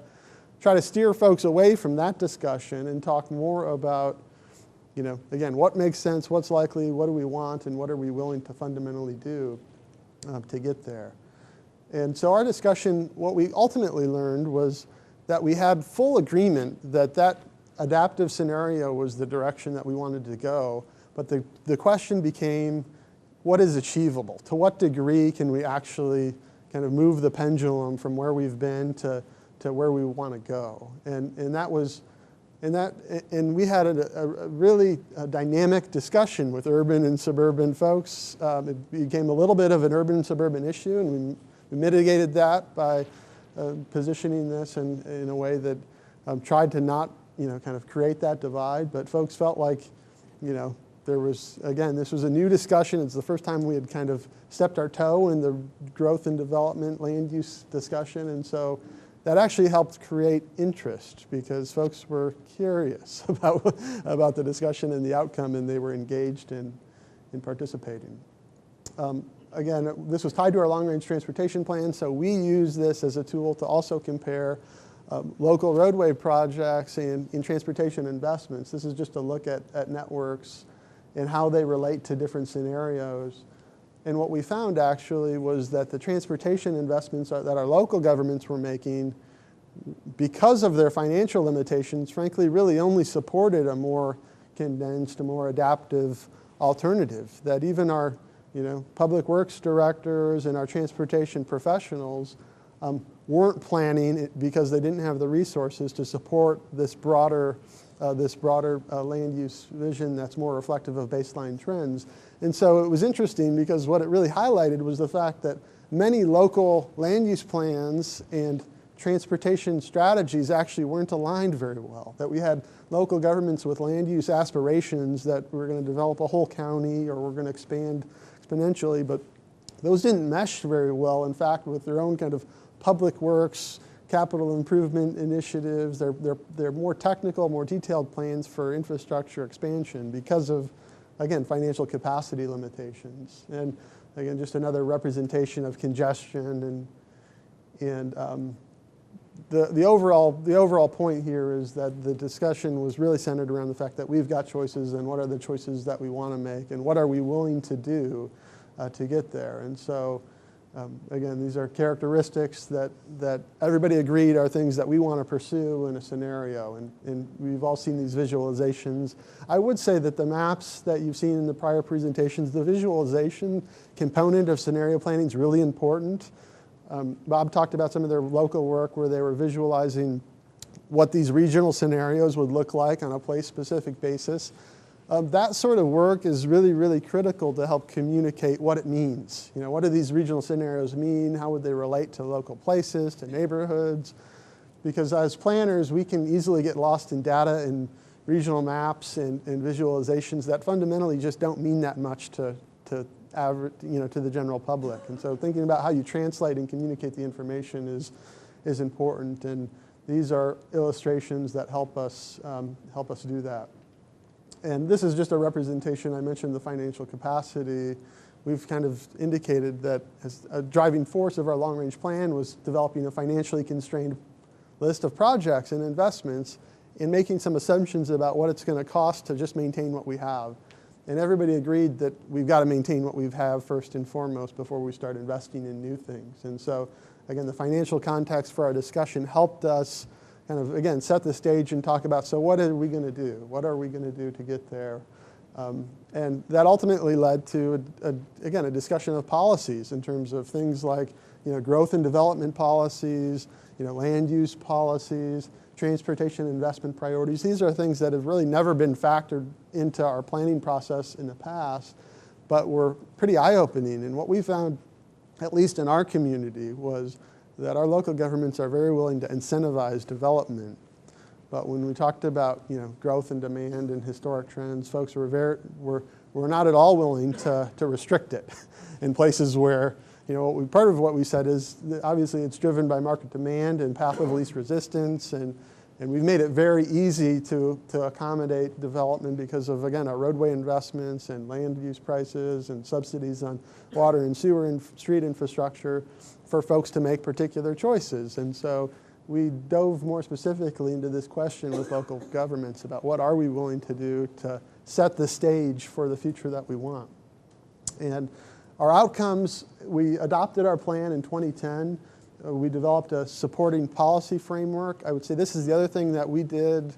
try to steer folks away from that discussion and talk more about, again, what makes sense, what's likely, what do we want, and what are we willing to fundamentally do to get there. And so our discussion, what we ultimately learned was that we had full agreement that adaptive scenario was the direction that we wanted to go. But the question became, what is achievable? To what degree can we actually kind of move the pendulum from where we've been to where we want to go? And we had a really dynamic discussion with urban and suburban folks. It became a little bit of an urban-suburban issue, and we mitigated that by positioning this in a way that tried to not, kind of create that divide. But folks felt like, there was, again, this was a new discussion. It's the first time we had kind of stepped our toe in the growth and development land use discussion. And so that actually helped create interest because folks were curious about the discussion and the outcome, and they were engaged in participating. Again, this was tied to our long-range transportation plan, so we use this as a tool to also compare local roadway projects and in transportation investments. This is just a look at networks and how they relate to different scenarios. And what we found actually was that the transportation investments that our local governments were making, because of their financial limitations, frankly, really only supported a more condensed, a more adaptive alternative. That even our public works directors and our transportation professionals weren't planning it because they didn't have the resources to support this broader land use vision that's more reflective of baseline trends. And so it was interesting because what it really highlighted was the fact that many local land use plans and transportation strategies actually weren't aligned very well. That we had local governments with land use aspirations that we're going to develop a whole county or we're going to expand exponentially, but those didn't mesh very well, in fact, with their own kind of public works, capital improvement initiatives. They're more technical, more detailed plans for infrastructure expansion because of, again, financial capacity limitations. And again, just another representation of congestion and the overall point here is that the discussion was really centered around the fact that we've got choices and what are the choices that we want to make and what are we willing to do to get there. And so again, these are characteristics that everybody agreed are things that we want to pursue in a scenario, and we've all seen these visualizations. I would say that the maps that you've seen in the prior presentations, the visualization component of scenario planning is really important. Bob talked about some of their local work where they were visualizing what these regional scenarios would look like on a place-specific basis. That sort of work is really, really critical to help communicate what it means. What do these regional scenarios mean? How would they relate to local places, to neighborhoods? Because as planners, we can easily get lost in data and regional maps and visualizations that fundamentally just don't mean that much to the general public. And so thinking about how you translate and communicate the information is important. And these are illustrations that help us do that. And this is just a representation. I mentioned the financial capacity. We've kind of indicated that as a driving force of our long-range plan was developing a financially constrained list of projects and investments and making some assumptions about what it's going to cost to just maintain what we have. And everybody agreed that we've got to maintain what we have first and foremost before we start investing in new things. And so, again, the financial context for our discussion helped us kind of, again, set the stage and talk about, so what are we going to do? What are we going to do to get there? And that ultimately led to, again, a discussion of policies in terms of things like growth and development policies, land use policies, transportation investment priorities. These are things that have really never been factored into our planning process in the past, but were pretty eye-opening. And what we found, at least in our community, was that our local governments are very willing to incentivize development. But when we talked about growth and demand and historic trends, folks were not at all willing to restrict it in places where part of what we said is that obviously it's driven by market demand and path of least resistance, and we've made it very easy to accommodate development because of, again, our roadway investments and land use prices and subsidies on water and sewer and street infrastructure for folks to make particular choices. And so we dove more specifically into this question with local governments about what are we willing to do to set the stage for the future that we want. And our outcomes, we adopted our plan in 2010. We developed a supporting policy framework. I would say this is the other thing that we did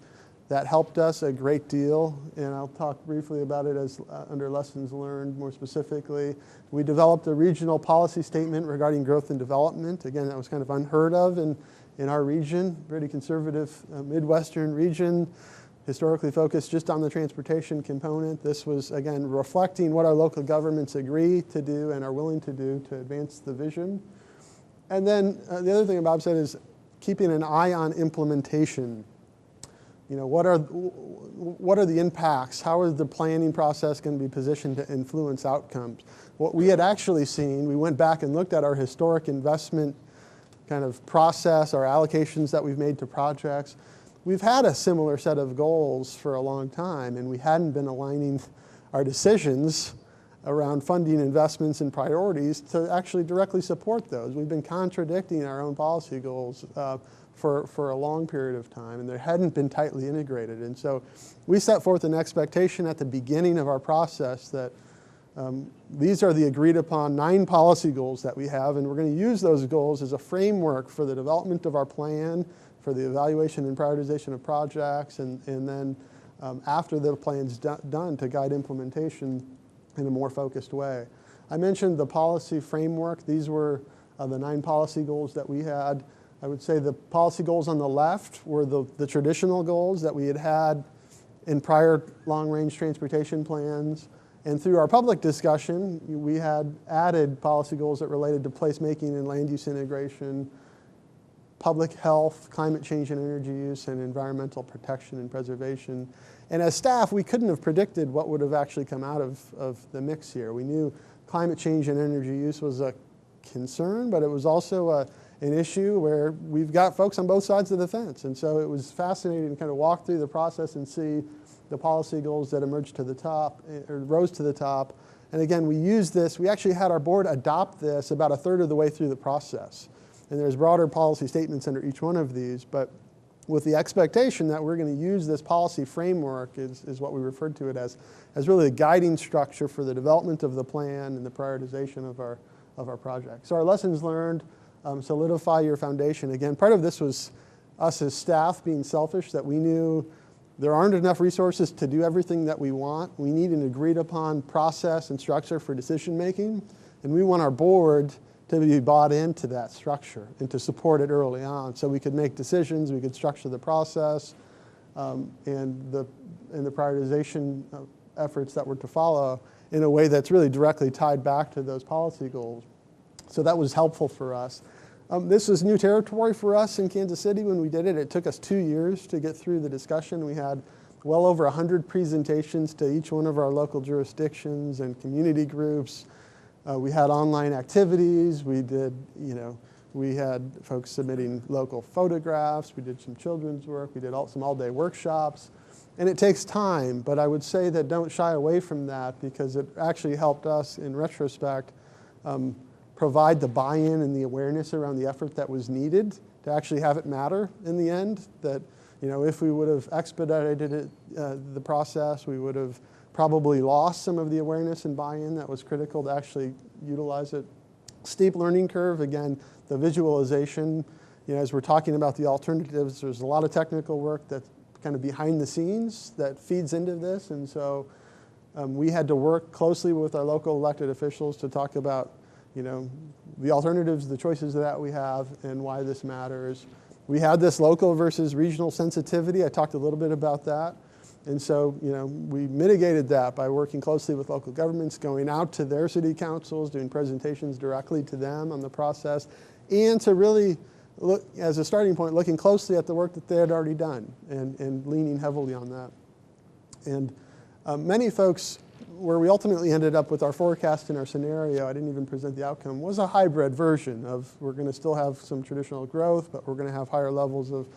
that helped us a great deal, and I'll talk briefly about it as under lessons learned more specifically. We developed a regional policy statement regarding growth and development. Again, that was kind of unheard of in our region, pretty conservative Midwestern region, historically focused just on the transportation component. This was, again, reflecting what our local governments agree to do and are willing to do to advance the vision. And then the other thing Bob said is keeping an eye on implementation. What are the impacts? How is the planning process going to be positioned to influence outcomes? What we had actually seen, we went back and looked at our historic investment kind of process, our allocations that we've made to projects. We've had a similar set of goals for a long time, and we hadn't been aligning our decisions around funding investments and priorities to actually directly support those. We've been contradicting our own policy goals for a long period of time, and they hadn't been tightly integrated. And so we set forth an expectation at the beginning of our process that these are the agreed upon 9 policy goals that we have, and we're going to use those goals as a framework for the development of our plan, for the evaluation and prioritization of projects, and then after the plan's done to guide implementation in a more focused way. I mentioned the policy framework. These were the 9 policy goals that we had. I would say the policy goals on the left were the traditional goals that we had in prior long-range transportation plans. And through our public discussion, we had added policy goals that related to placemaking and land use integration, public health, climate change and energy use, and environmental protection and preservation. And as staff, we couldn't have predicted what would have actually come out of the mix here. We knew climate change and energy use was a concern, but it was also an issue where we've got folks on both sides of the fence. And so it was fascinating to kind of walk through the process and see the policy goals that emerged to the top, or rose to the top. And again, we used this, we actually had our board adopt this about 1/3 of the way through the process. And there's broader policy statements under each one of these, but with the expectation that we're going to use this policy framework is what we referred to it as really a guiding structure for the development of the plan and the prioritization of our project. So our lessons learned, solidify your foundation. Again, part of this was us as staff being selfish, that we knew there aren't enough resources to do everything that we want. We need an agreed upon process and structure for decision making, and we want our board to be bought into that structure and to support it early on so we could make decisions, we could structure the process, and the prioritization efforts that were to follow in a way that's really directly tied back to those policy goals. So that was helpful for us. This was new territory for us in Kansas City when we did it. It took us 2 years to get through the discussion. We had well over 100 presentations to each one of our local jurisdictions and community groups. We had online activities. We did, we had folks submitting local photographs. We did some children's work. We did some all-day workshops. And it takes time, but I would say that don't shy away from that, because it actually helped us, in retrospect, provide the buy-in and the awareness around the effort that was needed to actually have it matter in the end. That, if we would have expedited it, the process, we would have probably lost some of the awareness and buy-in that was critical to actually utilize it. Steep learning curve, again, the visualization. As we're talking about the alternatives, there's a lot of technical work that's kind of behind the scenes that feeds into this. And so we had to work closely with our local elected officials to talk about, the alternatives, the choices that we have, and why this matters. We had this local versus regional sensitivity. I talked a little bit about that. And so, we mitigated that by working closely with local governments, going out to their city councils, doing presentations directly to them on the process, and to really look, as a starting point, looking closely at the work that they had already done and leaning heavily on that. And many folks, where we ultimately ended up with our forecast and our scenario, I didn't even present the outcome, was a hybrid version of, we're going to still have some traditional growth, but we're going to have higher levels of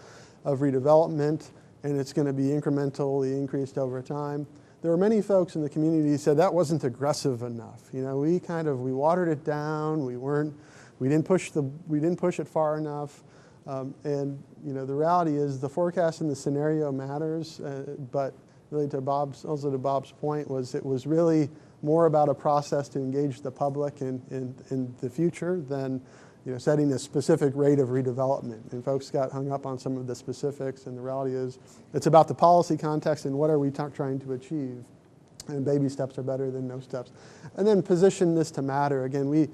redevelopment, and it's going to be incrementally increased over time. There were many folks in the community who said that wasn't aggressive enough. We watered it down. We didn't push it far enough. And the reality is the forecast and the scenario matters, but really to Bob's point, it was really more about a process to engage the public in the future than setting a specific rate of redevelopment. And folks got hung up on some of the specifics, and the reality is it's about the policy context and what are we trying to achieve. And baby steps are better than no steps. And then position this to matter. Again, we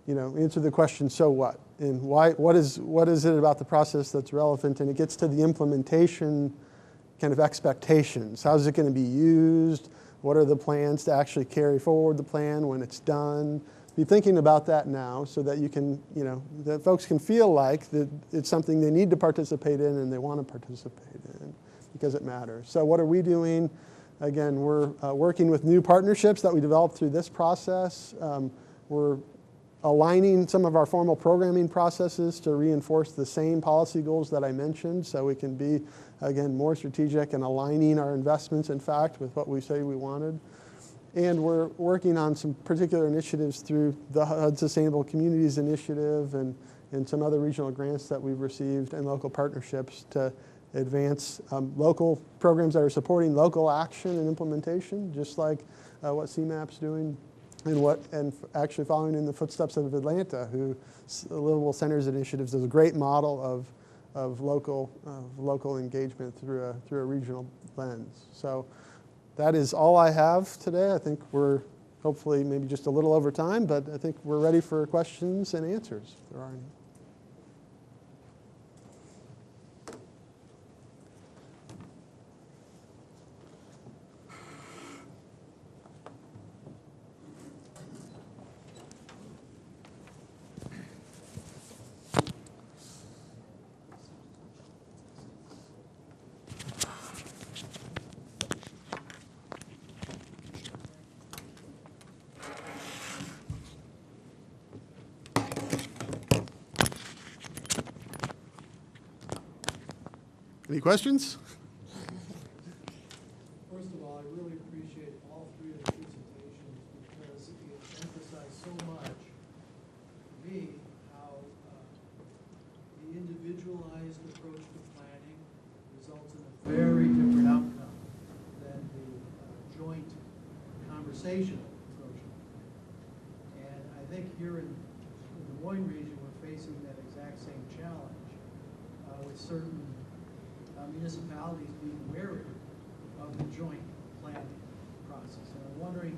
answer the question, so what? And what is it about the process that's relevant? And it gets to the implementation kind of expectations. How's it going to be used? What are the plans to actually carry forward the plan when it's done? Be thinking about that now so that you can, that folks can feel like that it's something they need to participate in and they want to participate in because it matters. So what are we doing? Again, we're working with new partnerships that we developed through this process. We're aligning some of our formal programming processes to reinforce the same policy goals that I mentioned, so we can be, again, more strategic and aligning our investments, in fact, with what we say we wanted. And we're working on some particular initiatives through the HUD Sustainable Communities Initiative and some other regional grants that we've received and local partnerships to advance local programs that are supporting local action and implementation, just like what CMAP's doing and actually following in the footsteps of Atlanta, who Livable Centers Initiatives is a great model of local engagement through a regional lens. So that is all I have today. I think we're hopefully maybe just a little over time, but I think we're ready for questions and answers if there are any. Any questions? First of all, I really appreciate all three of the presentations because it emphasized so much for me how the individualized approach to planning results in a very different outcome than the joint conversational approach. And I think here in the Moines region, we're facing that exact same challenge with certain municipalities being wary of the joint planning process. And I'm wondering,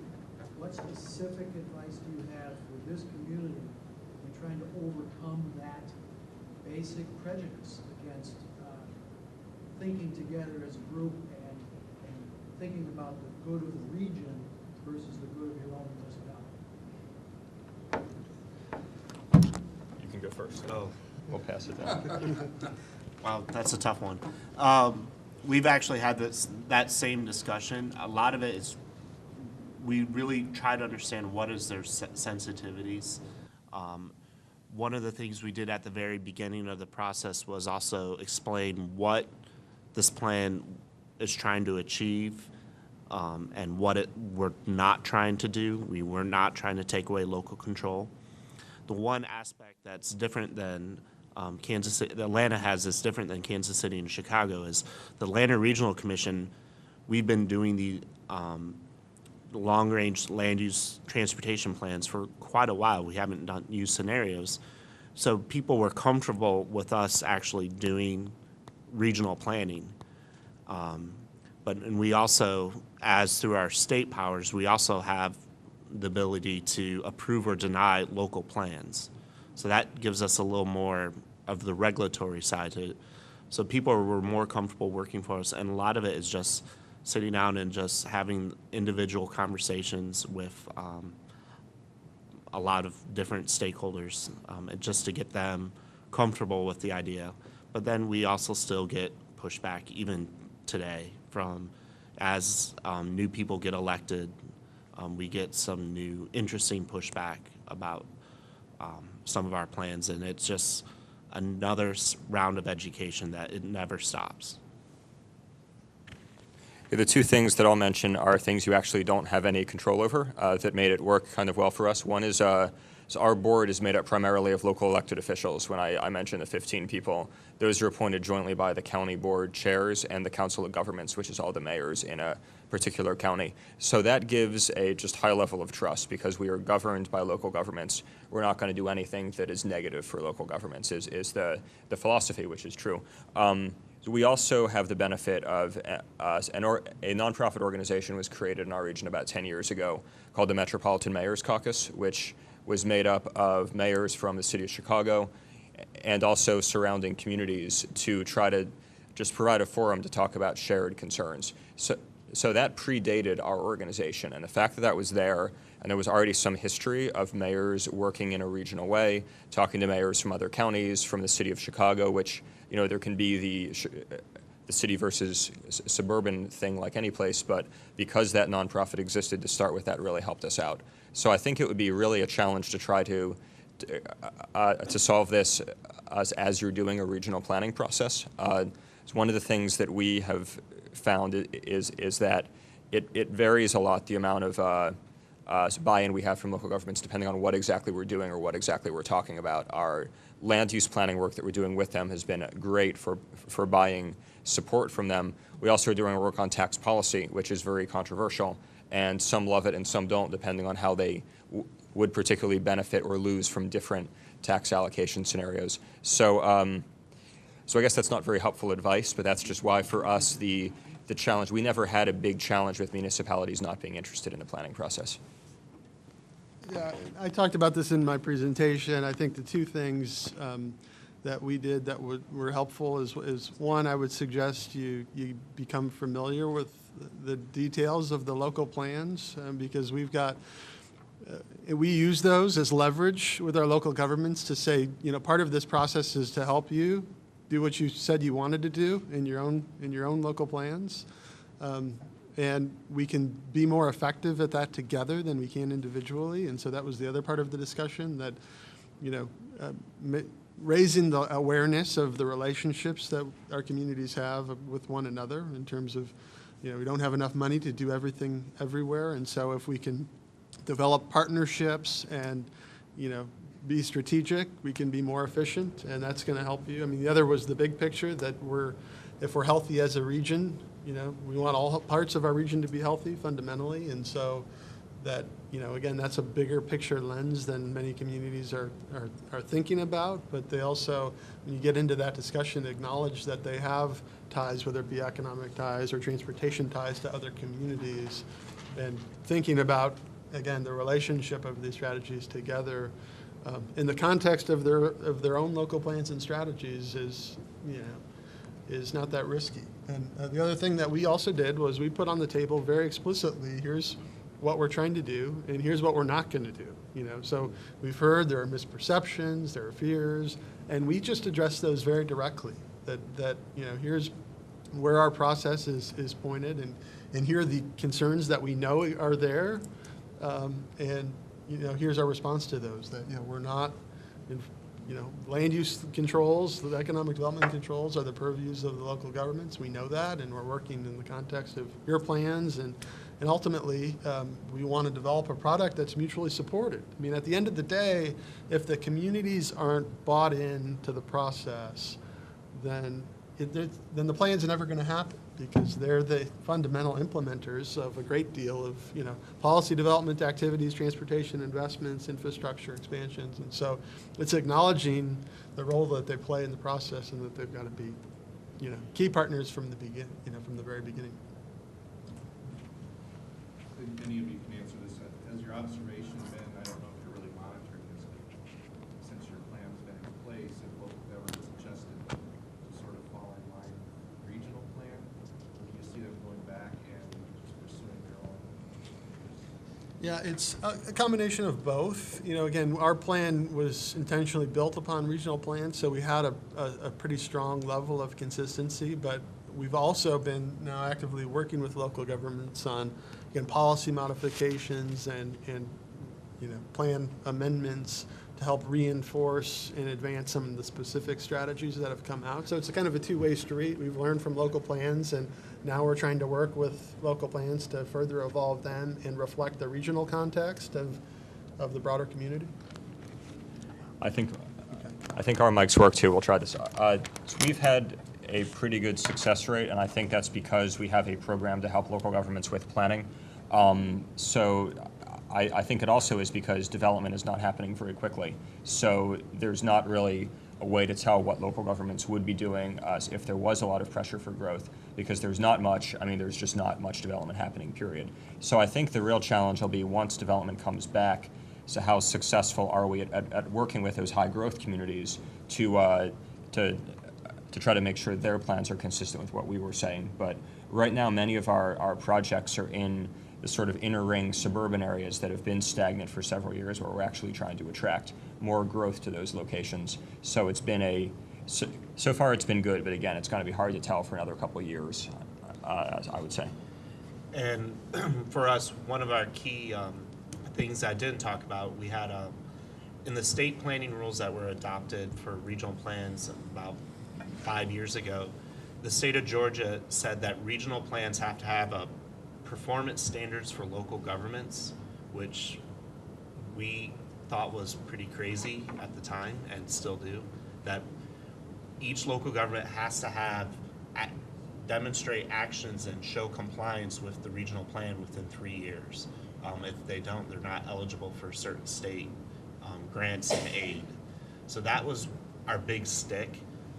what specific advice do you have for this community in trying to overcome that basic prejudice against thinking together as a group and thinking about the good of the region versus the good of your own municipality? You can go first. Oh, we'll pass it down. Wow, that's a tough one. We've actually had that same discussion. A lot of it is we really try to understand what is their sensitivities. One of the things we did at the very beginning of the process was also explain what this plan is trying to achieve and what we're not trying to do. We were not trying to take away local control. The one aspect that's different than Kansas City, Atlanta has this different than Kansas City and Chicago is the Atlanta Regional Commission. We've been doing the long-range land use transportation plans for quite a while. We haven't done use scenarios. So people were comfortable with us actually doing regional planning. And we also, as through our state powers, we also have the ability to approve or deny local plans. So that gives us a little more of the regulatory side to it. So people were more comfortable working for us, and a lot of it is just sitting down and just having individual conversations with a lot of different stakeholders, just to get them comfortable with the idea. But then we also still get pushback even today from as new people get elected, we get some new interesting pushback about some of our plans, and it's just another round of education that it never stops. The two things that I'll mention are things you actually don't have any control over that made it work kind of well for us. One is so our board is made up primarily of local elected officials. When I mentioned the 15 people, those are appointed jointly by the county board chairs and the council of governments, which is all the mayors in a particular county. So that gives a just high level of trust because we are governed by local governments. We're not going to do anything that is negative for local governments is the philosophy, which is true. We also have the benefit of a nonprofit organization was created in our region about 10 years ago called the Metropolitan Mayors Caucus, which was made up of mayors from the city of Chicago and also surrounding communities to try to just provide a forum to talk about shared concerns. So that predated our organization, and the fact that that was there, and there was already some history of mayors working in a regional way, talking to mayors from other counties, from the city of Chicago, which, you know, there can be the city versus suburban thing like any place, but because that nonprofit existed to start with, that really helped us out. So I think it would be really a challenge to try to solve this as you're doing a regional planning process. It's one of the things that we have found is that it varies a lot, the amount of buy-in we have from local governments, depending on what exactly we're doing or what exactly we're talking about. Our land use planning work that we're doing with them has been great for buying support from them. We also are doing work on tax policy, which is very controversial, and some love it and some don't, depending on how they would particularly benefit or lose from different tax allocation scenarios. So I guess that's not very helpful advice, but that's just why for us the challenge, we never had a big challenge with municipalities not being interested in the planning process. Yeah, I talked about this in my presentation. I think the two things that we did that were helpful is one, I would suggest you become familiar with the details of the local plans because we've got, we use those as leverage with our local governments to say, you know, part of this process is to help you do what you said you wanted to do in your own local plans. And we can be more effective at that together than we can individually. And so that was the other part of the discussion, that, you know, raising the awareness of the relationships that our communities have with one another in terms of, you know, we don't have enough money to do everything everywhere. And so if we can develop partnerships and, you know, be strategic, we can be more efficient, and that's going to help you. I mean, the other was the big picture that if we're healthy as a region, you know, we want all parts of our region to be healthy fundamentally, and so that, you know, again, that's a bigger picture lens than many communities are thinking about, but they also, when you get into that discussion, acknowledge that they have ties, whether it be economic ties or transportation ties to other communities, and thinking about, again, the relationship of these strategies together in the context of their own local plans and strategies is, you know, is not that risky. And the other thing that we also did was we put on the table very explicitly, here's what we're trying to do, and here's what we're not going to do. You know, so we've heard there are misperceptions, there are fears, and we just address those very directly. That you know, here's where our process is pointed, and here are the concerns that we know are there, and you know, here's our response to those. That, you know, we're not, you know, land use controls, the economic development controls are the purviews of the local governments. We know that, and we're working in the context of your plans, and ultimately, we want to develop a product that's mutually supported. I mean, at the end of the day, if the communities aren't bought into the process, then the plans are never going to happen, because they're the fundamental implementers of a great deal of, you know, policy development activities, transportation investments, infrastructure expansions, and so it's acknowledging the role that they play in the process, and that they've got to be, you know, key partners from the beginning, you know, from the very beginning. Any of you can answer this. Has your observation been, I don't know if you're really monitoring this, but since your plan's been in place, if local governments adjusted to sort of fall in line with the regional plan, or do you see them going back and just pursuing their own? Yeah, it's a combination of both. You know, again, our plan was intentionally built upon regional plans, so we had a pretty strong level of consistency, but we've also been now actively working with local governments on, again, policy modifications and you know, plan amendments to help reinforce and advance some of the specific strategies that have come out. So it's a kind of a two-way street. We've learned from local plans, and now we're trying to work with local plans to further evolve them and reflect the regional context of the broader community. I think our mics work too. We'll try this. So we've had a pretty good success rate, and I think that's because we have a program to help local governments with planning. So I think it also is because development is not happening very quickly. So there's not really a way to tell what local governments would be doing if there was a lot of pressure for growth, because there's not much, I mean, there's just not much development happening, period. So I think the real challenge will be once development comes back, so how successful are we at working with those high growth communities to try to make sure their plans are consistent with what we were saying. But right now, many of our projects are in the sort of inner ring suburban areas that have been stagnant for several years, where we're actually trying to attract more growth to those locations. So it's been so far it's been good, but again, it's going to be hard to tell for another couple of years, I would say. And for us, one of our key things I didn't talk about, we had in the state planning rules that were adopted for regional plans about 5 years ago, the state of Georgia said that regional plans have to have a performance standards for local governments, which we thought was pretty crazy at the time and still do, that each local government has to have demonstrate actions and show compliance with the regional plan within 3 years. If they don't, they're not eligible for certain state grants and aid. So that was our big stick.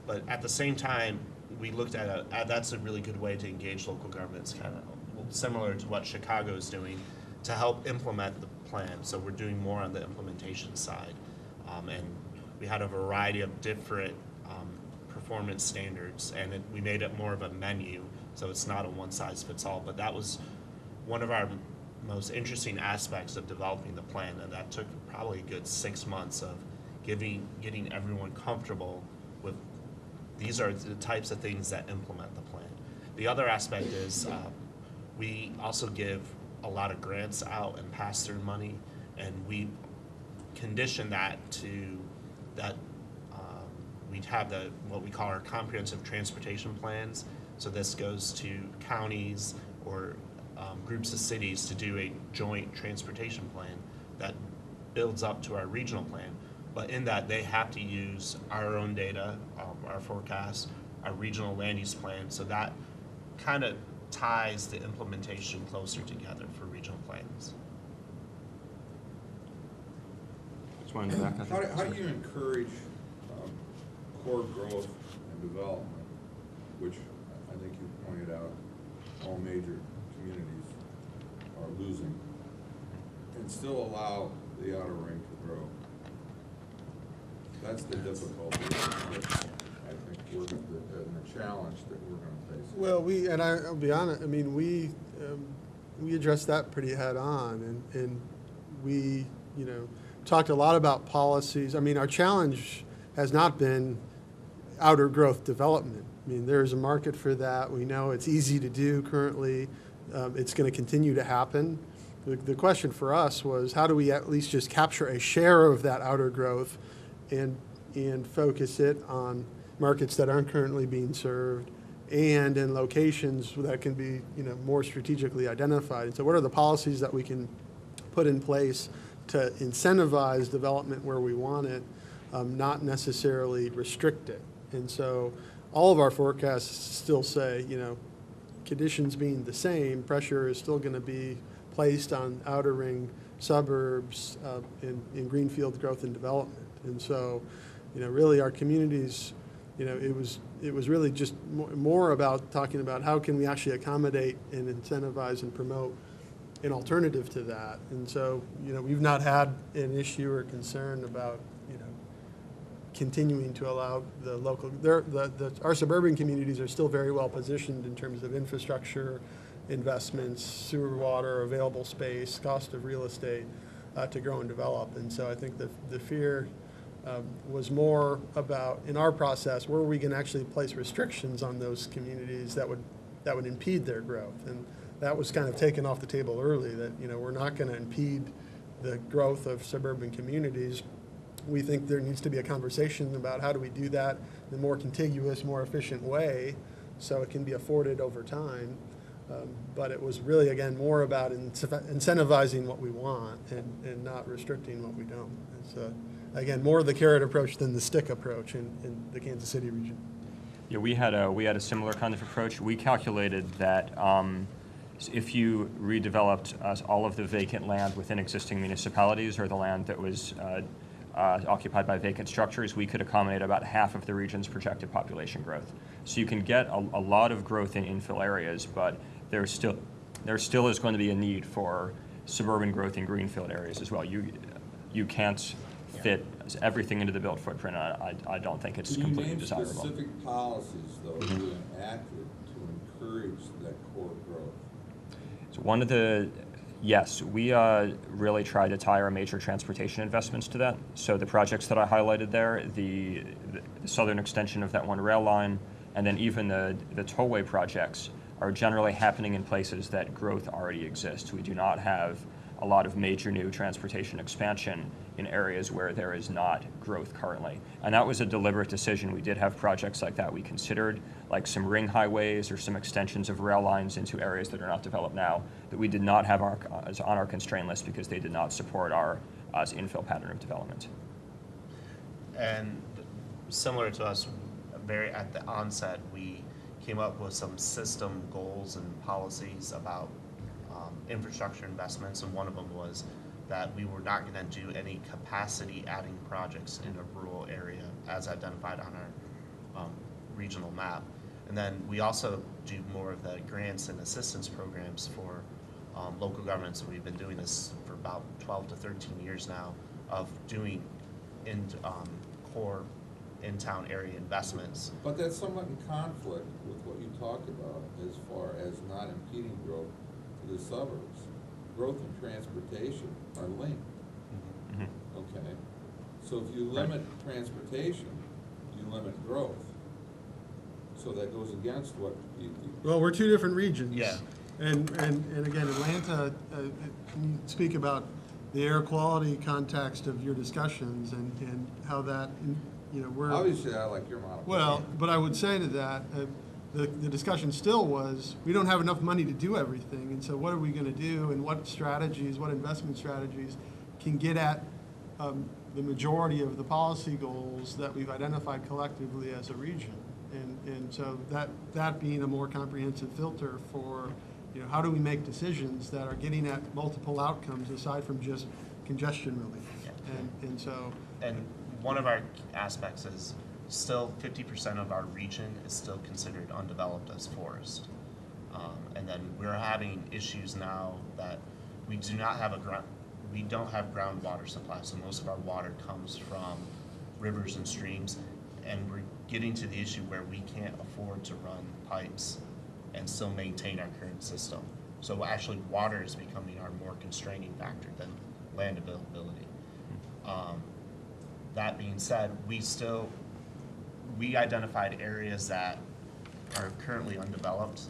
But at the same time, we looked at that's a really good way to engage local governments, kind of similar to what Chicago is doing, to help implement the plan. So we're doing more on the implementation side. And we had a variety of different performance standards, and we made it more of a menu, so it's not a one-size-fits-all. But that was one of our most interesting aspects of developing the plan, and that took probably a good 6 months of getting everyone comfortable with these are the types of things that implement the plan. The other aspect is we also give a lot of grants out and pass-through money, and we condition that to that we'd have what we call our comprehensive transportation plans. So this goes to counties or groups of cities to do a joint transportation plan that builds up to our regional plan. But in that, they have to use our own data, our forecast, our regional land use plan. So that kind of ties the implementation closer together for regional plans. Just one in the back, I think. How do you encourage core growth and development, which I think you pointed out all major communities are losing, and still allow the outer ring to grow? That's the difficulty, I think, and the challenge that we're going to face. Well, I'll be honest, I mean, we addressed that pretty head on, and we, talked a lot about policies. I mean, our challenge has not been outer growth development. I mean, there's a market for that. We know it's easy to do currently. It's going to continue to happen. The question for us was, how do we at least just capture a share of that outer growth and focus it on markets that aren't currently being served and in locations that can be more strategically identified. And so what are the policies that we can put in place to incentivize development where we want it, not necessarily restrict it? And so all of our forecasts still say, conditions being the same, pressure is still going to be placed on outer ring suburbs in greenfield growth and development. And so, really our communities, it was really just more about talking about how can we actually accommodate and incentivize and promote an alternative to that. And so, we've not had an issue or concern about, continuing to allow the local, our suburban communities are still very well positioned in terms of infrastructure, investments, sewer, water, available space, cost of real estate to grow and develop. And so I think the fear was more about, in our process, where we can actually place restrictions on those communities that would impede their growth. And that was kind of taken off the table early, that we're not going to impede the growth of suburban communities. We think there needs to be a conversation about how do we do that in a more contiguous, more efficient way so it can be afforded over time. But it was really, again, more about incentivizing what we want and not restricting what we don't. It's, again, more the carrot approach than the stick approach in the Kansas City region. Yeah, we had a similar kind of approach. We calculated that if you redeveloped all of the vacant land within existing municipalities or the land that was occupied by vacant structures, we could accommodate about half of the region's projected population growth. So you can get a lot of growth in infill areas, but there still is going to be a need for suburban growth in greenfield areas as well. You can't fit everything into the built footprint. I don't think it's completely desirable. Can you name specific policies, though, that you enacted to encourage that core growth? So yes, we really tried to tie our major transportation investments to that. So the projects that I highlighted there, the southern extension of that one rail line, and then even the tollway projects are generally happening in places that growth already exists. We do not have a lot of major new transportation expansion in areas where there is not growth currently. And that was a deliberate decision. We did have projects like that we considered, like some ring highways or some extensions of rail lines into areas that are not developed now, that we did not have as on our constraint list because they did not support our infill pattern of development. And similar to us, at the onset, we came up with some system goals and policies about infrastructure investments, and one of them was that we were not going to do any capacity adding projects in a rural area as identified on our regional map. And then we also do more of the grants and assistance programs for local governments. We've been doing this for about 12 to 13 years now of doing core in-town area investments. But that's somewhat in conflict with what you talked about as far as not impeding growth to the suburbs. Growth and transportation are linked. Mm-hmm. Okay? So if you limit transportation, you limit growth. So that goes against what you Well, we're two different regions. Yeah. And again, Atlanta, can you speak about the air quality context of your discussions and how that, we're. Obviously, I like your model. Well, but I would say to that, the discussion still was, we don't have enough money to do everything, and so what are we going to do, and what strategies, what investment strategies can get at the majority of the policy goals that we've identified collectively as a region. And so that being a more comprehensive filter for, how do we make decisions that are getting at multiple outcomes aside from just congestion relief? And so. And one of our aspects is still 50% of our region is still considered undeveloped as forest. And then we're having issues now that we don't have groundwater supply, so most of our water comes from rivers and streams, and we're getting to the issue where we can't afford to run pipes and still maintain our current system. So actually water is becoming our more constraining factor than land availability. That being said, we identified areas that are currently undeveloped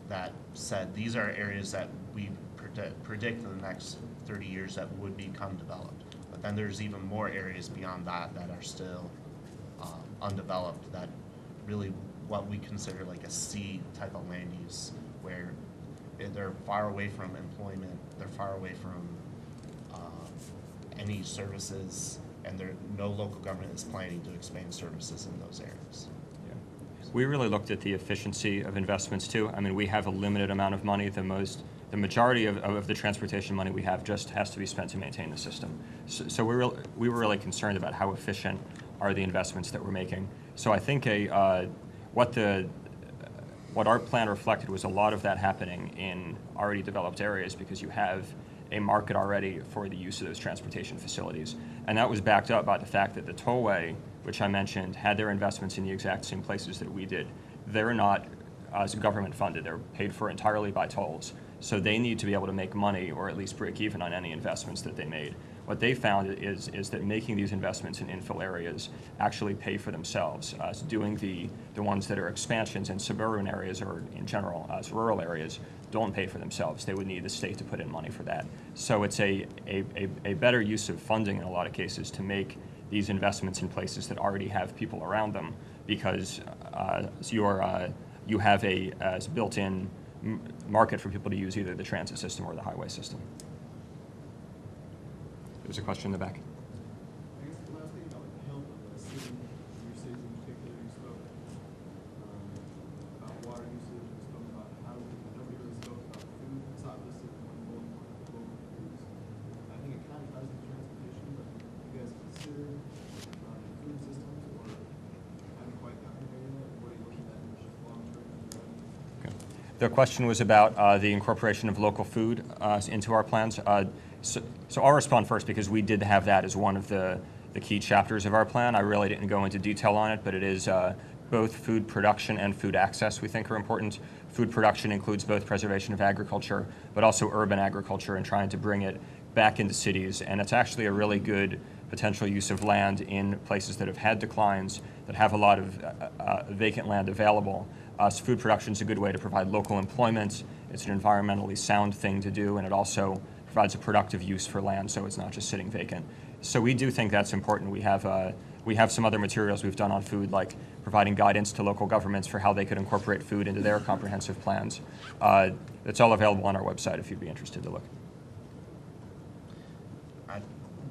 that said these are areas that we predict in the next 30 years that would become developed. But then there's even more areas beyond that that are still undeveloped, that really what we consider like a C type of land use, where they're far away from employment, they're far away from any services, and no local government is planning to expand services in those areas. Yeah. We really looked at the efficiency of investments too. I mean, we have a limited amount of money. The majority of the transportation money we have just has to be spent to maintain the system. So we were really concerned about how efficient are the investments that we're making. So I think what our plan reflected was a lot of that happening in already developed areas, because you have a market already for the use of those transportation facilities. And that was backed up by the fact that the tollway, which I mentioned, had their investments in the exact same places that we did. They're not as government funded, they're paid for entirely by tolls. So they need to be able to make money, or at least break even on any investments that they made. What they found is that making these investments in infill areas actually pay for themselves. Doing the ones that are expansions in suburban areas, or in general rural areas, don't pay for themselves. They would need the state to put in money for that. So it's a better use of funding in a lot of cases to make these investments in places that already have people around them, because you have a built-in market for people to use either the transit system or the highway system. There's a question in the back. I guess the last thing about the health of the city, your cities in particular, you spoke about water usage, you spoke about housing, but nobody really spoke about food. It's not listed in one bullet point of local foods. I think it kind of ties to transportation, but you guys consider food systems, or haven't quite gotten there yet? What are you looking at long term? Okay. The question was about the incorporation of local food into our plans. So I'll respond first, because we did have that as one of the key chapters of our plan. I really didn't go into detail on it, but it is both food production and food access we think are important. Food production includes both preservation of agriculture, but also urban agriculture, and trying to bring it back into cities. And it's actually a really good potential use of land in places that have had declines, that have a lot of vacant land available. So food production is a good way to provide local employment. It's an environmentally sound thing to do, and it also provides a productive use for land, so it's not just sitting vacant. So we do think that's important. We have some other materials we've done on food, like providing guidance to local governments for how they could incorporate food into their comprehensive plans. It's all available on our website if you'd be interested to look.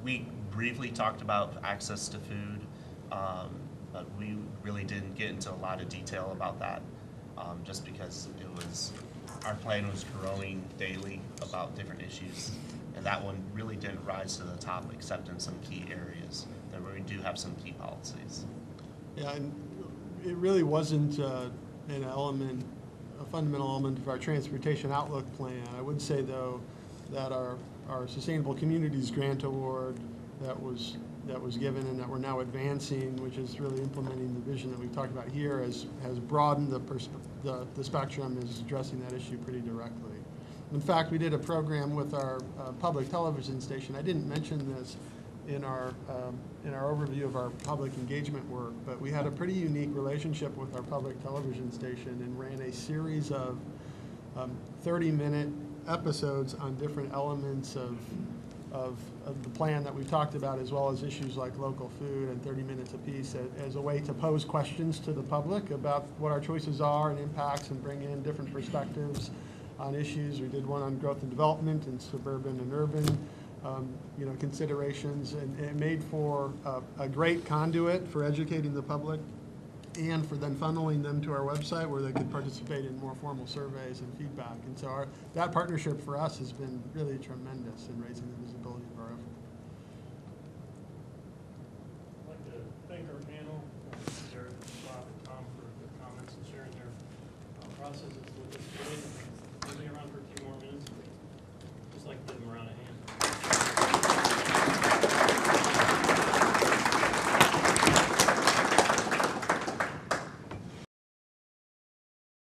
We briefly talked about access to food, but we really didn't get into a lot of detail about that, just because our plan was growing daily about different issues, and that one really didn't rise to the top except in some key areas where we do have some key policies. Yeah, and it really wasn't a fundamental element of our transportation outlook plan. I would say, though, that our Sustainable Communities Grant Award that was given and that we're now advancing, which is really implementing the vision that we've talked about here, has broadened the spectrum, is addressing that issue pretty directly. In fact, we did a program with our public television station. I didn't mention this in our overview of our public engagement work, but we had a pretty unique relationship with our public television station and ran a series of 30-minute episodes on different elements of the plan that we've talked about, as well as issues like local food, and 30 minutes apiece as a way to pose questions to the public about what our choices are and impacts, and bring in different perspectives on issues. We did one on growth and development and suburban and urban considerations, and it made for a great conduit for educating the public and for then funneling them to our website where they could participate in more formal surveys and feedback. And so that partnership for us has been really tremendous in raising the visibility of our effort. I'd like to thank our panel, Derek, Bob, and Tom, for their comments and sharing their processes with us today. We'll be around for a few more minutes. Just like to give them a round of hands.